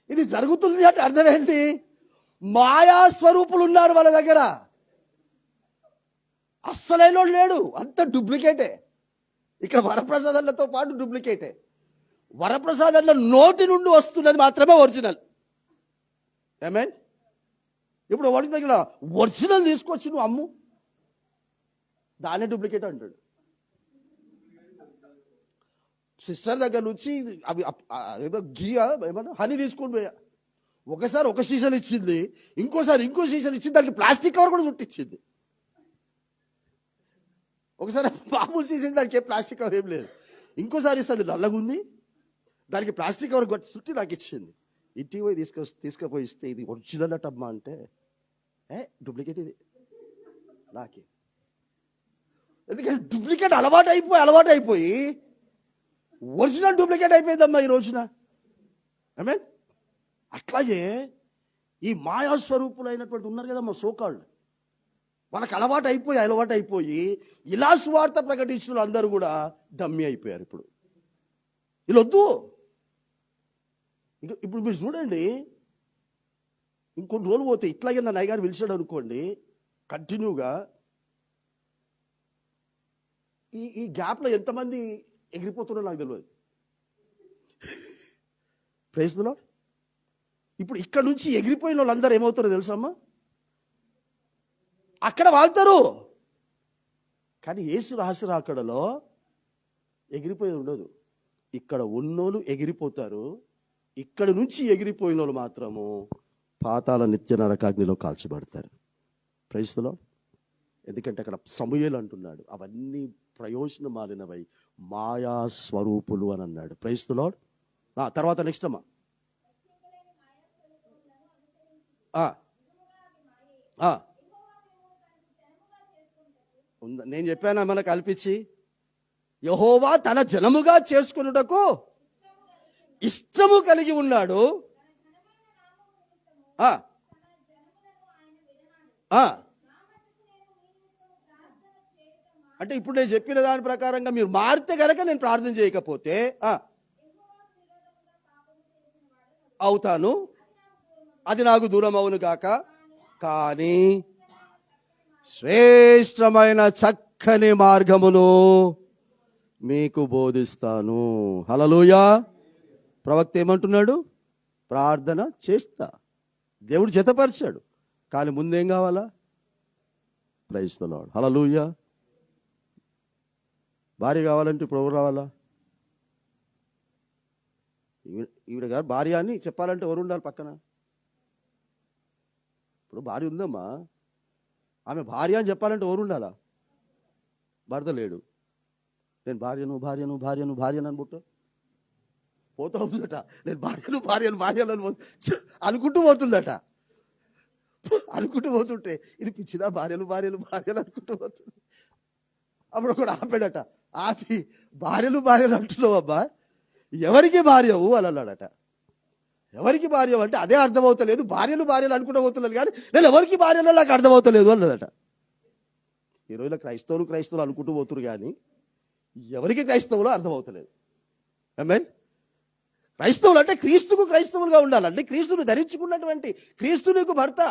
ఇది జరుగుతుంది అంటే అర్థమైంది. మాయా స్వరూపులు ఉన్నారు వాళ్ళ దగ్గర. అస్సలైన లేడు, అంత డూప్లికేటే. ఇక్కడ వరప్రసాదనలతో పాటు డూప్లికేటే. వరప్రసాదనల నోటి నుండి వస్తున్నది మాత్రమే ఒరిజినల్. ఏమేన్? ఇప్పుడు వాడి దగ్గర ఒరిజినల్ తీసుకొచ్చి నువ్వు అమ్ము, దానే డూప్లికేట్ అంటాడు. సిస్టర్ దగ్గర నుంచి అవి ఏమన్నా హనీ తీసుకొని పోయా. ఒకసారి ఒక సీజన్ ఇచ్చింది, ఇంకోసారి ఇంకో సీజన్ ఇచ్చింది, దానికి ప్లాస్టిక్ కవర్ కూడా చుట్టించింది. ఒకసారి మామూలు సీజన్, దానికి ఏ ప్లాస్టిక్ కవర్ ఏం లేదు. ఇంకోసారి ఇస్తుంది నల్లగుంది, దానికి ప్లాస్టిక్ కవర్ చుట్టి నాకు ఇచ్చింది. ఇంటికి పోయి తీసుకుపోయి ఇస్తే ఇది ఒరిజినల్ అటమ్మా అంటే డూప్లికేట్ ఇది నాకే. ఎందుకంటే డూప్లికేట్ అలవాటు అయిపోయి ఒరిజినల్ డూప్లికేట్ అయిపోయిందమ్మా ఈ రోజున. ఐ మీన్ అట్లాగే ఈ మాయా స్వరూపులైనటువంటి ఉన్నారు కదమ్మా సోకాళ్ళు, వాళ్ళకి అలవాటు అయిపోయి ఇలా సువార్త ప్రకటించిన అందరూ కూడా డమ్మి అయిపోయారు. ఇప్పుడు వీళ్ళొద్దు. ఇప్పుడు మీరు చూడండి, ఇంకొన్ని రోజులు పోతే ఇట్లాగే నా నాయగారు పిలిచాడు అనుకోండి, కంటిన్యూగా ఈ గ్యాప్లో ఎంతమంది ఎగిరిపోతున్నారో నాకు తెలియదు. Praise the lord. ఇప్పుడు ఇక్కడ నుంచి ఎగిరిపోయిన వాళ్ళందరూ ఏమవుతారో తెలుసమ్మా? అక్కడ వాళ్తారు, కానీ యేసు రహస్య రాకడలో ఎగిరిపోయేది ఉండదు. ఇక్కడ ఉన్నోళ్ళు ఎగిరిపోతారు, ఇక్కడ నుంచి ఎగిరిపోయిన వాళ్ళు మాత్రము పాతాళ నిత్య నరకాగ్నిలో కాల్చబడతారు. Praise the Lord. ఎందుకంటే అక్కడ సమూయేలు అంటున్నాడు, అవన్నీ ప్రయోజనమాలినవై మాయా స్వరూపులు అని అన్నాడు. Praise the lord. తర్వాత నెక్స్ట్ అమ్మా, నేను చెప్పాను మనకు కల్పించి, యెహోవా తన జనముగా చేసుకొనుటకు ఇష్టము కలిగి ఉన్నాడు. అంటే ఇప్పుడు నేను చెప్పిన దాని ప్రకారంగా మీరు మారితే కనుక నేను ప్రార్థన చేయకపోతే అవుతాను, అది నాకు దూరం అవును కాక. కానీ శ్రేష్టమైన చక్కని మార్గమును మీకు బోధిస్తాను. హల్లెలూయా. ప్రవక్త ఏమంటున్నాడు? ప్రార్థన చేస్తా. దేవుడు జతపరిచాడు, కానీ ముందేం కావాలా? Praise the lord. హల్లెలూయా. భార్య కావాలంటే ఇప్పుడు ఎవరు రావాలా? ఈవిడ గారు భార్య అని చెప్పాలంటే ఎవరు ఉండాలి పక్కన? ఇప్పుడు భార్య ఉందమ్మా, ఆమె భార్య అని చెప్పాలంటే ఎవరు ఉండాలా? భర్త లేడు. నేను భార్యను అనుకుంటా పోతా ఉందట. నేను భార్యను అనుకుంటూ పోతుందట. అనుకుంటూ పోతుంటే ఇది పిచ్చిదా? భార్యలు అనుకుంటూ పోతుంది. అప్పుడు కూడా ఆపాడట. ఆపి భార్యలు అంటున్నావు అబ్బా, ఎవరికి భార్యవు అని అన్నాడట. ఎవరికి భార్య అంటే అదే అర్థమవుతలేదు, భార్యలు అనుకుంటూ పోతున్నారు కానీ నేను ఎవరికి భార్యలో నాకు అర్థమవుతలేదు అన్నదట. ఈ రోజున క్రైస్తవులు అనుకుంటూ పోతున్నారు కానీ ఎవరికి క్రైస్తవులో అర్థమవుతలేదు. ఆమేన్. క్రైస్తవులు అంటే క్రీస్తులుగా ఉండాలంటే క్రీస్తును ధరించుకున్నటువంటి క్రీస్తునికి భర్త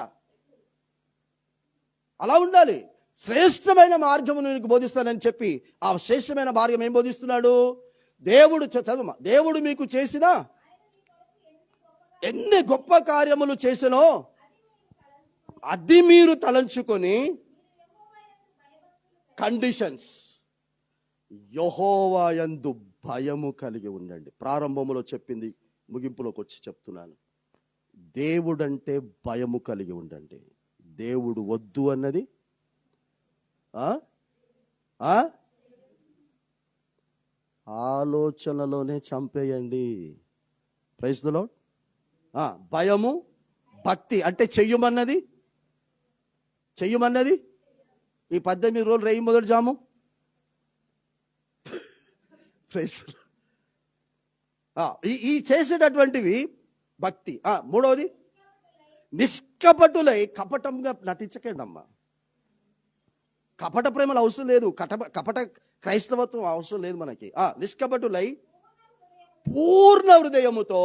అలా ఉండాలి. శ్రేష్టమైన మార్గమును నీకు బోధిస్తానని చెప్పి ఆ శ్రేష్టమైన మార్గం ఏం బోధిస్తున్నాడు? దేవుడు మీకు చేసిన ఎన్ని గొప్ప కార్యములు చేసినో అది మీరు తలంచుకొని కండిషన్స్ యెహోవా యందు భయము కలిగి ఉండండి. ప్రారంభములో చెప్పింది ముగింపులోకి వచ్చి చెప్తున్నాను. దేవుడంటే భయము కలిగి ఉండండి. దేవుడు వద్దు అన్నది ఆలోచనలోనే చంపేయండి. Praise the lord. భయము భక్తి అంటే చెయ్యమన్నది ఈ 18 రోజులు రేయి మొదటి జాము. Praise the lord. ఈ చేసేటటువంటివి భక్తి. మూడవది నిష్కపటులై, కపటంగా నటించకండి అమ్మా. కపట ప్రేమలు అవసరం లేదు, కపట క్రైస్తవత్వం అవసరం లేదు మనకి. నిష్కపటులై పూర్ణ హృదయముతో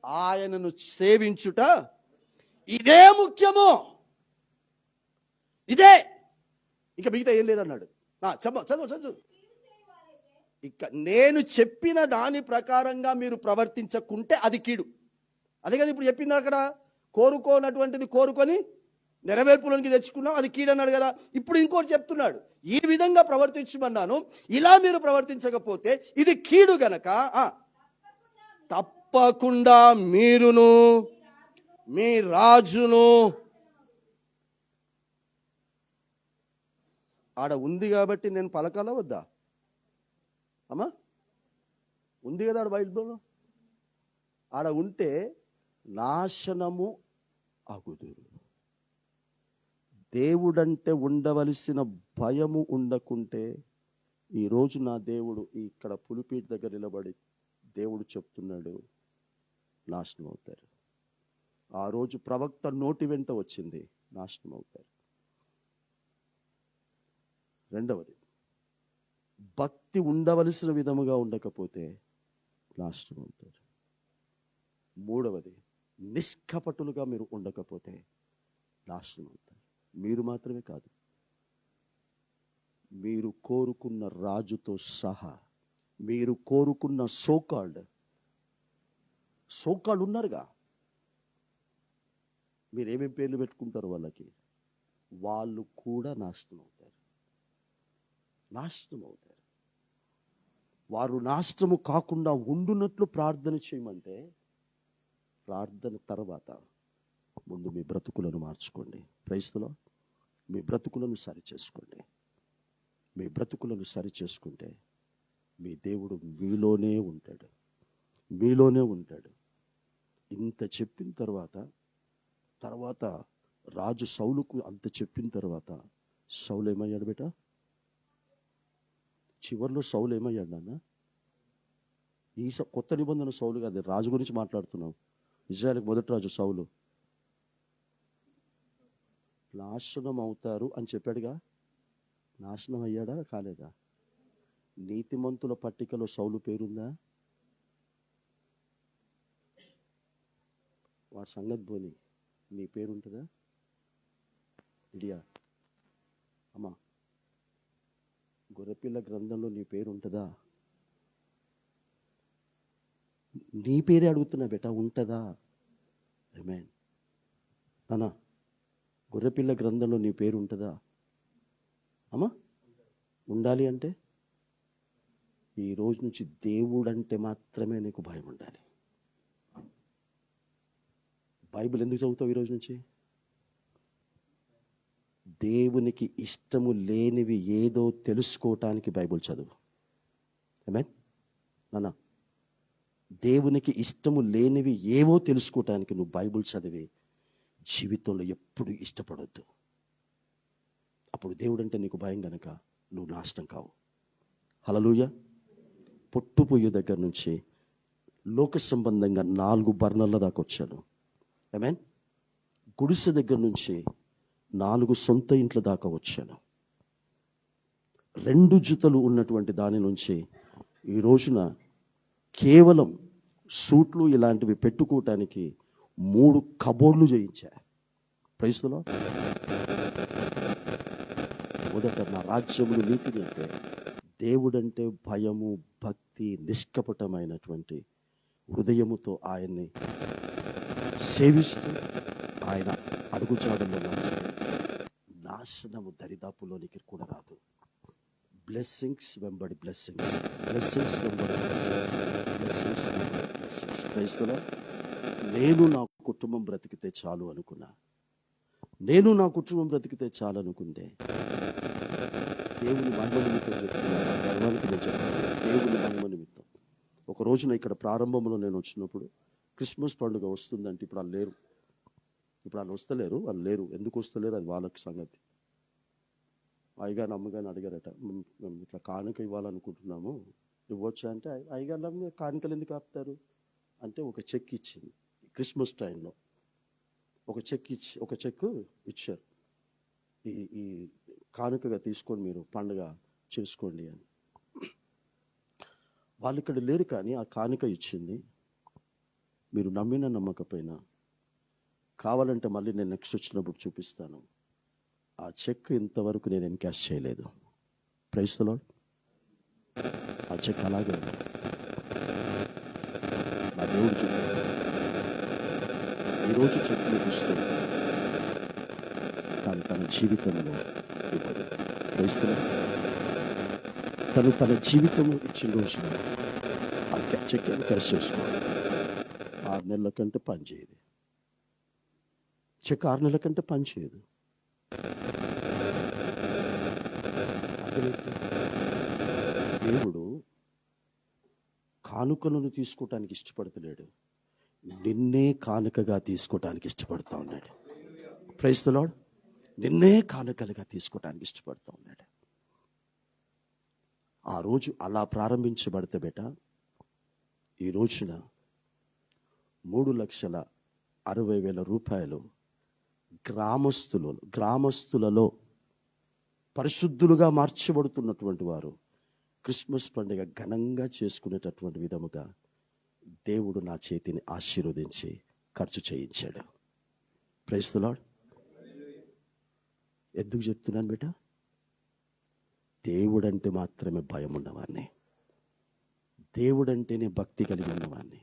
ఆయనను సేవించుట ఇదే ముఖ్యము. ఇదే, ఇక మిగతా ఏం లేదన్నాడు. చదువు. ఇక నేను చెప్పిన దాని ప్రకారంగా మీరు ప్రవర్తించకుంటే అది కీడు. అదే కదా ఇప్పుడు చెప్పింది అక్కడ. కోరుకోనటువంటిది కోరుకొని నెరవేర్పులోనికి తెచ్చుకున్నాం, అది కీడు అన్నాడు కదా. ఇప్పుడు ఇంకోటి చెప్తున్నాడు, ఈ విధంగా ప్రవర్తించమన్నాను, ఇలా మీరు ప్రవర్తించకపోతే ఇది కీడు గనక తప్పకుండా మీరును మీ రాజును. ఆడ ఉంది కాబట్టి నేను పలకాల వద్దా అమ్మా? ఉంది కదా ఆడ బైబిల్లో. ఆడ ఉంటే నాశనము అగుదురు. దేవుడంటే ఉండవలసిన భయము ఉండకుంటే ఈరోజు నా దేవుడు ఇక్కడ పులిపీట దగ్గర నిలబడి దేవుడు చెప్తున్నాడు, నాశనం అవుతారు. ఆ రోజు ప్రవక్త నోటి వెంట వచ్చింది, నాశనం అవుతారు. రెండవది, భక్తి ఉండవలసిన విధముగా ఉండకపోతే నాశనం అవుతారు. మూడవది, నిష్కపటులుగా మీరు ఉండకపోతే నాశనం అవుతారు. మీరు మాత్రమే కాదు, మీరు కోరుకున్న రాజుతో సహా, మీరు కోరుకున్న సోకాల్డ్ ఉన్నారుగా, మీరేమేం పేర్లు పెట్టుకుంటారు వాళ్ళకి, వాళ్ళు కూడా నాశనం అవుతారు. వారు నాశనము కాకుండా ఉండునట్లు ప్రార్థన చేయమంటే, ప్రార్థన తర్వాత ముందు మీ బ్రతుకులను మార్చుకోండి. Praise the Lord. మీ బ్రతుకులను సరిచేసుకుంటే మీ దేవుడు మీలోనే ఉంటాడు. ఇంత చెప్పిన తర్వాత రాజు సౌలుకు అంత చెప్పిన తర్వాత సౌలు ఏమయ్యాడు బేట? చివరిలో సౌలు ఏమయ్యాడు నాన్న? ఈ కొత్త నిబంధన సౌలు కాదు, రాజు గురించి మాట్లాడుతున్నాం. ఇజ్రాయెల్కి మొదటి రాజు సౌలు. నాశనం అవుతారు అని చెప్పాడుగా, నాశనం అయ్యాడా కాలేదా? నీతిమంతుల పట్టికలో సౌలు పేరుందా? వాడి సంగతి పోని, నీ పేరుంటుందా? ఇడియా అమ్మా, గొర్రెపిల్ల గ్రంథంలో నీ పేరు ఉంటుందా? నీ పేరే అడుగుతున్నా బేట, ఉంటుందా? ఆమేన్. నానా, గొర్రెపిల్ల గ్రంథంలో నీ పేరు ఉంటుందా అమ్మా? ఉండాలి అంటే ఈ రోజు నుంచి దేవుడంటే మాత్రమే నీకు భయం ఉండాలి. బైబిల్ ఎందుకు చదువుతావు ఈరోజు నుంచి? దేవునికి ఇష్టము లేనివి ఏదో తెలుసుకోవటానికి బైబిల్ చదువు. ఆమేన్ నాన్న. దేవునికి ఇష్టము లేనివి ఏవో తెలుసుకోవటానికి నువ్వు బైబిల్ చదివి జీవితంలో ఎప్పుడు ఇష్టపడొద్దు. అప్పుడు దేవుడు అంటే నీకు భయం గనక నువ్వు నాశనం కావు. హల్లెలూయా. పొట్టుపోయే దగ్గర నుంచి లోక సంబంధంగా 4 బర్నర్ల దాకా వచ్చాను. ఆమేన్. గుడిసె దగ్గర నుంచి 4 సొంత ఇంట్ల దాకా వచ్చాను. 2 జుతలు ఉన్నటువంటి దాని నుంచి ఈ రోజున కేవలం సూట్లు ఇలాంటివి పెట్టుకోవటానికి 3 కబోర్డ్లు చేయించా. Praise the Lord. మొదట నా రాజ్యములు నీతిని అంటే దేవుడంటే భయము, భక్తి, నిష్కపటమైనటువంటి హృదయముతో ఆయన్ని సేవిస్తూ ఆయన అడుగుజాడల్లో నడుస్తే నాశనము దరిదాపులోనికి కూడా రాదు. బ్లెస్సింగ్స్ వెంబడి బ్లెస్సింగ్స్, బ్లెస్సింగ్స్ వెంబడి బ్లెస్సింగ్స్, బ్లెస్సింగ్స్ వెంబడి బ్లెస్సింగ్స్. Praise the lord. నేను నా కుటుంబం బ్రతికితే చాలు అనుకున్నా. నేను నా కుటుంబం బ్రతికితే చాలు అనుకుంటే దేవుని మహిమ నిమిత్తం చెప్తున్నాను. గర్వానికి నేను చెప్తాను, దేవుని మహిమ నిమిత్తం. ఒక రోజున ఇక్కడ ప్రారంభంలో నేను వచ్చినప్పుడు క్రిస్మస్ పండుగ వస్తుందంటే ఇప్పుడు వాళ్ళు లేరు. ఇప్పుడు వాళ్ళు వస్తలేరు, వాళ్ళు లేరు. ఎందుకు వస్తలేరు అది వాళ్ళకి సంగతి. అయ్యగారిని అమ్మగారిని అడిగారట, మేము ఇట్లా కానుక ఇవ్వాలనుకుంటున్నాము, ఇవ్వచ్చా అంటే, అయ్యగారు కానుకలు ఎందుకు ఆపుతారు అంటే ఒక చెక్ ఇచ్చింది. క్రిస్మస్ టైంలో ఒక చెక్ ఇచ్చారు. ఈ కానుకగా తీసుకొని మీరు పండుగ చేసుకోండి అని. వాళ్ళు ఇక్కడ లేరు కానీ ఆ కానుక ఇచ్చింది. మీరు నమ్మినా నమ్మకపోయినా కావాలంటే మళ్ళీ నేను నెక్స్ట్ వచ్చినప్పుడు చూపిస్తాను. ఆ చెక్ ఇంతవరకు నేను ఎన్కాష్ చేయలేదు. Praise the lord. ఆ చెక్ అలాగే ఉంది. నా దేవుడు చెప్పాడు, ఈరోజు చెక్ మీకు ఇస్తే కానీ తన జీవితంలో ఇవ్వదు. Praise the lord. తన జీవితంలో ఇచ్చిన రోజున ఆ చెక్ ఎన్కాష్ చేసుకోవాలి. 6 నెలల కంటే పని చేయదు. చెక్ 6 నెలల కంటే పని చేయదు. దేవుడు కానుకలను తీసుకోవటానికి ఇష్టపడతలేడు, నిన్నే కానుకగా తీసుకోవటానికి ఇష్టపడతా ఉన్నాడు. Praise the lord. నిన్నే కానుకలుగా తీసుకోవటానికి ఇష్టపడతా ఉన్నాడు. ఆ రోజు అలా ప్రారంభించబడితే బేట ఈ రోజున 3,60,000 రూపాయలు గ్రామస్తులలో పరిశుద్ధులుగా మార్చబడుతున్నటువంటి వారు క్రిస్మస్ పండుగ ఘనంగా చేసుకునేటటువంటి విధముగా దేవుడు నా చేతిని ఆశీర్వదించి ఖర్చు చేయించాడు. Praise the lord. ఎందుకు చెప్తున్నాను బేట? దేవుడంటే మాత్రమే భయం ఉన్నవాడిని, దేవుడంటేనే భక్తి కలిగి ఉన్నవాడిని.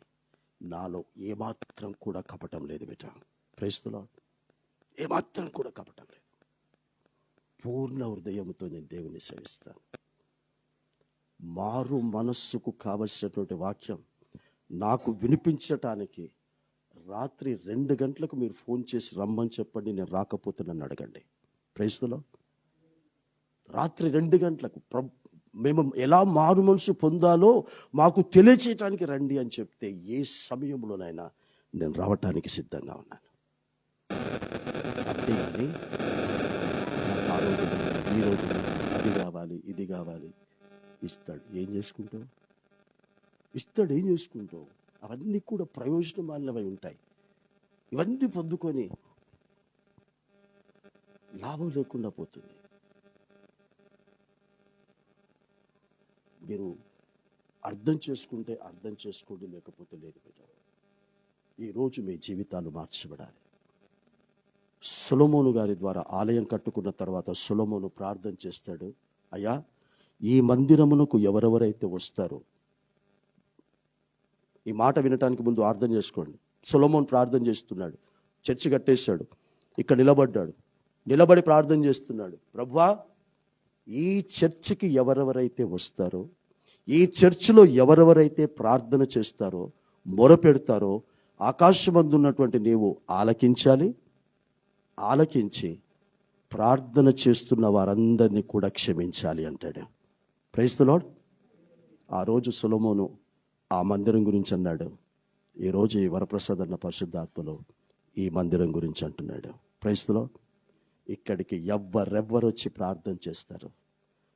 నాలో ఏమాత్రం కూడా కపటం లేదు బేట. Praise the lord. ఏమాత్రం కూడా కపటం లేదు. పూర్ణ హృదయంతో నేను దేవుని సేవిస్తాను. మారు మనస్సుకు కావలసినటువంటి వాక్యం నాకు వినిపించటానికి రాత్రి 2 గంటలకు మీరు ఫోన్ చేసి రమ్మని చెప్పండి, నేను రాకపోతే నన్ను అడగండి. Praise the lord. రాత్రి 2 గంటలకు మేము ఎలా మారు మనసు పొందాలో మాకు తెలియచేయటానికి రండి అని చెప్తే ఏ సమయంలోనైనా నేను రావటానికి సిద్ధంగా ఉన్నాను. అంతేగాని ఆ రోజు ఈ రోజు అది కావాలి ఇది కావాలి ఇస్తాడు. ఏం చేసుకుంటావు? ఇస్తాడు, ఏం చేసుకుంటావు? అవన్నీ కూడా ప్రయోజనమానమై ఉంటాయి. ఇవన్నీ పొందుకొని లాభం లేకుండా పోతుంది. మీరు అర్థం చేసుకుంటే అర్థం చేసుకోండి, లేకపోతే లేదు బిడ్డ. ఈరోజు మీ జీవితాలు మార్చబడాలి. సొలొమోను గారి ద్వారా ఆలయం కట్టుకున్న తర్వాత సొలొమోను ప్రార్థన చేస్తాడు, అయ్యా ఈ మందిరమునకు ఎవరెవరైతే వస్తారో, ఈ మాట వినటానికి ముందు అర్థం చేసుకోండి. సొలొమోను ప్రార్థన చేస్తున్నాడు, చర్చి కట్టేశాడు, ఇక్కడ నిలబడ్డాడు, నిలబడి ప్రార్థన చేస్తున్నాడు, ప్రభువా ఈ చర్చికి ఎవరెవరైతే వస్తారో, ఈ చర్చిలో ఎవరెవరైతే ప్రార్థన చేస్తారో, మొరపెడతారో, ఆకాశమందున్నటువంటి నీవు ఆలకించాలి, ఆలకించి ప్రార్థన చేస్తున్న వారందరినీ కూడా క్షమించాలి అంటాడు. Praise the lord. ఆ రోజు సొలొమోను ఆ మందిరం గురించి అన్నాడు, ఈరోజు ఈ వరప్రసాద్ అన్న పరిశుద్ధాత్మలో ఈ మందిరం గురించి అంటున్నాడు. Praise the lord. ఇక్కడికి ఎవ్వరెవ్వరు వచ్చి ప్రార్థన చేస్తారు.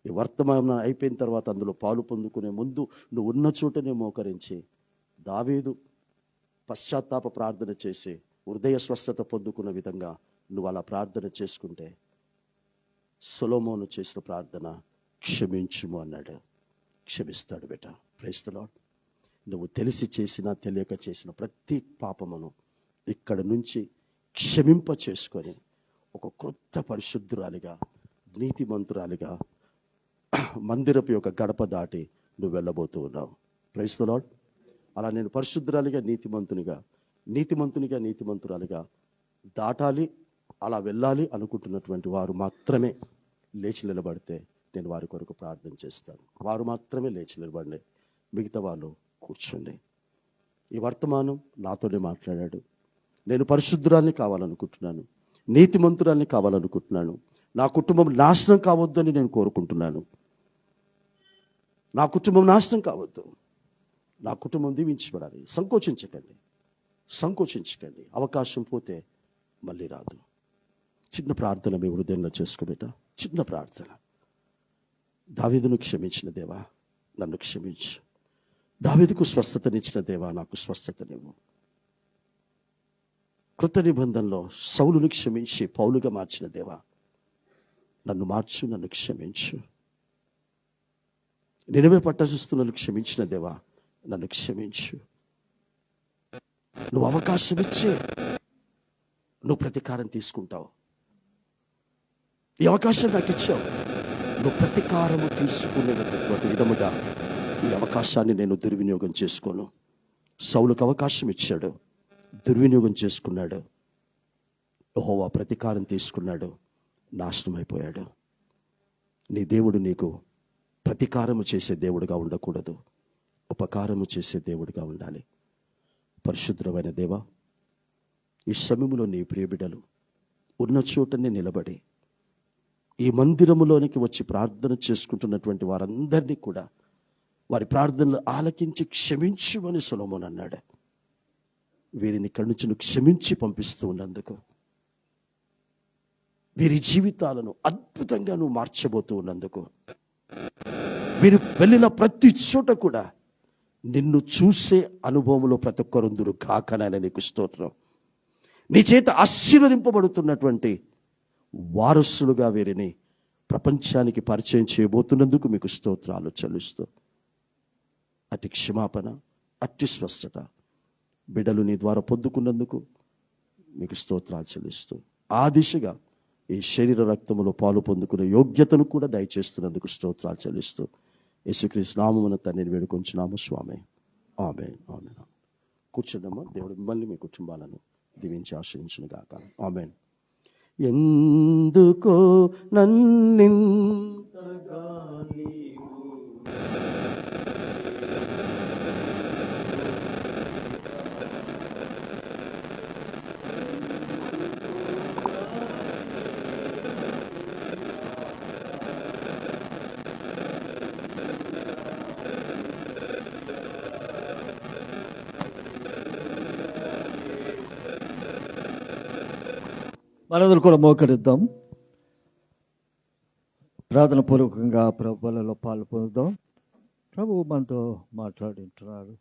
ఈ వర్తమానం అయిపోయిన తర్వాత అందులో పాలు పొందుకునే ముందు నువ్వు ఉన్న చోటనే మోకరించి దావీదు పశ్చాత్తాప ప్రార్థన చేసి హృదయ స్వస్థత పొందుకున్న విధంగా నువ్వు అలా ప్రార్థన చేసుకుంటే సొలొమోను చేసిన ప్రార్థన క్షమించుము అన్నాడు. క్షమిస్తాడు బేట. Praise the lord. నువ్వు తెలిసి చేసినా తెలియక చేసిన ప్రతి పాపమును ఇక్కడ నుంచి క్షమింప చేసుకొని ఒక క్రొత్త పరిశుద్ధురాలిగా నీతిమంతురాలిగా మందిరపు యొక్క గడప దాటి నువ్వు వెళ్ళబోతూ ఉన్నావు. Praise the lord. అలా నేను పరిశుద్ధురాలిగా నీతిమంతురాలిగా దాటాలి, అలా వెళ్ళాలి అనుకుంటున్నటువంటి వారు మాత్రమే లేచి నిలబడితే నేను వారి కొరకు ప్రార్థన చేస్తాను. వారు మాత్రమే లేచి నిలబడి, మిగతా వాళ్ళు కూర్చోండి. ఈ వర్తమానం నాతోనే మాట్లాడాడు. నేను పరిశుద్ధురాల్ని కావాలనుకుంటున్నాను, నీతిమంతురాల్ని కావాలనుకుంటున్నాను. నా కుటుంబం నాశనం కావద్దని నేను కోరుకుంటున్నాను. నా కుటుంబం నాశనం కావద్దు, నా కుటుంబం దీవించబడాలి. సంకోచించకండి. అవకాశం పోతే మళ్ళీ రాదు. చిన్న ప్రార్థన మీ హృదయంలో చేసుకోబెట్ట. చిన్న ప్రార్థన. దావీదును క్షమించిన దేవా నన్ను క్షమించు. దావీదుకు స్వస్థతనిచ్చిన దేవా నాకు స్వస్థతనివ్వు. కృత నిబంధనలో సౌలును క్షమించి పౌలుగా మార్చిన దేవా నన్ను మార్చు, నన్ను క్షమించు. నినవే పట్టణస్థులను క్షమించిన దేవా నన్ను క్షమించు. నువ్వు అవకాశం ఇచ్చే నువ్వు ప్రతీకారం తీసుకుంటావు. ఈ అవకాశం నాకు ఇచ్చావు. నువ్వు ప్రతీకారము తీసుకునేటటువంటి విధముగా ఈ అవకాశాన్ని నేను దుర్వినియోగం చేసుకోను. సౌలుకు అవకాశం ఇచ్చాడు, దుర్వినియోగం చేసుకున్నాడు. యెహోవా ప్రతీకారం తీసుకున్నాడు, నాశనం అయిపోయాడు. నీ దేవుడు నీకు ప్రతీకారము చేసే దేవుడుగా ఉండకూడదు, ఉపకారము చేసే దేవుడిగా ఉండాలి. పరిశుద్ధమైన దేవా, ఈ సమయంలో నీ ప్రియబిడ్డలు ఉన్న చోటనే నిలబడి ఈ మందిరములోనికి వచ్చి ప్రార్థన చేసుకుంటున్నటువంటి వారందరినీ కూడా వారి ప్రార్థనలు ఆలకించి క్షమించుమని సొలొమోను అన్నాడు. వీరిని ఇక్కడి నుంచి నువ్వు క్షమించి పంపిస్తూ ఉన్నందుకు, వీరి జీవితాలను అద్భుతంగా నువ్వు మార్చబోతూ ఉన్నందుకు, వీరు వెళ్ళిన ప్రతి చోట కూడా నిన్ను చూసే అనుభవంలో ప్రతి ఒక్కరుందురు కాకనైనా నీకు స్తోత్రం. నీ చేత ఆశీర్వదింపబడుతున్నటువంటి వారసులుగా వీరిని ప్రపంచానికి పరిచయం చేయబోతున్నందుకు మీకు స్తోత్రాలు చెల్లిస్తూ, అట్టి క్షమాపణ, అట్టి స్వస్థత బిడ్డలు నీ ద్వారా పొందుకున్నందుకు మీకు స్తోత్రాలు చెల్లిస్తూ, ఆ దిశగా ఈ శరీర రక్తములో పాలు పొందుకునే యోగ్యతను కూడా దయచేస్తున్నందుకు స్తోత్రాలు చెల్లిస్తూ, యేసుక్రీస్తు నామమున తండ్రిని వేడుకొంచున్నాము స్వామి. ఆమేన్. ఆమేన్. కూర్చుందమ్మా. దేవుడు మిమ్మల్ని మీ కుటుంబాలను దీవించి ఆశ్రయించును గాక. ఆమేన్. ఎందుకో నన్నింతగా నీవు మనందరూ కూడా మోకరిద్దాం. ప్రార్థన పూర్వకంగా ప్రభువులలో పాలు పొందుదాం. ప్రభువు మనతో మాట్లాడింటున్నారు.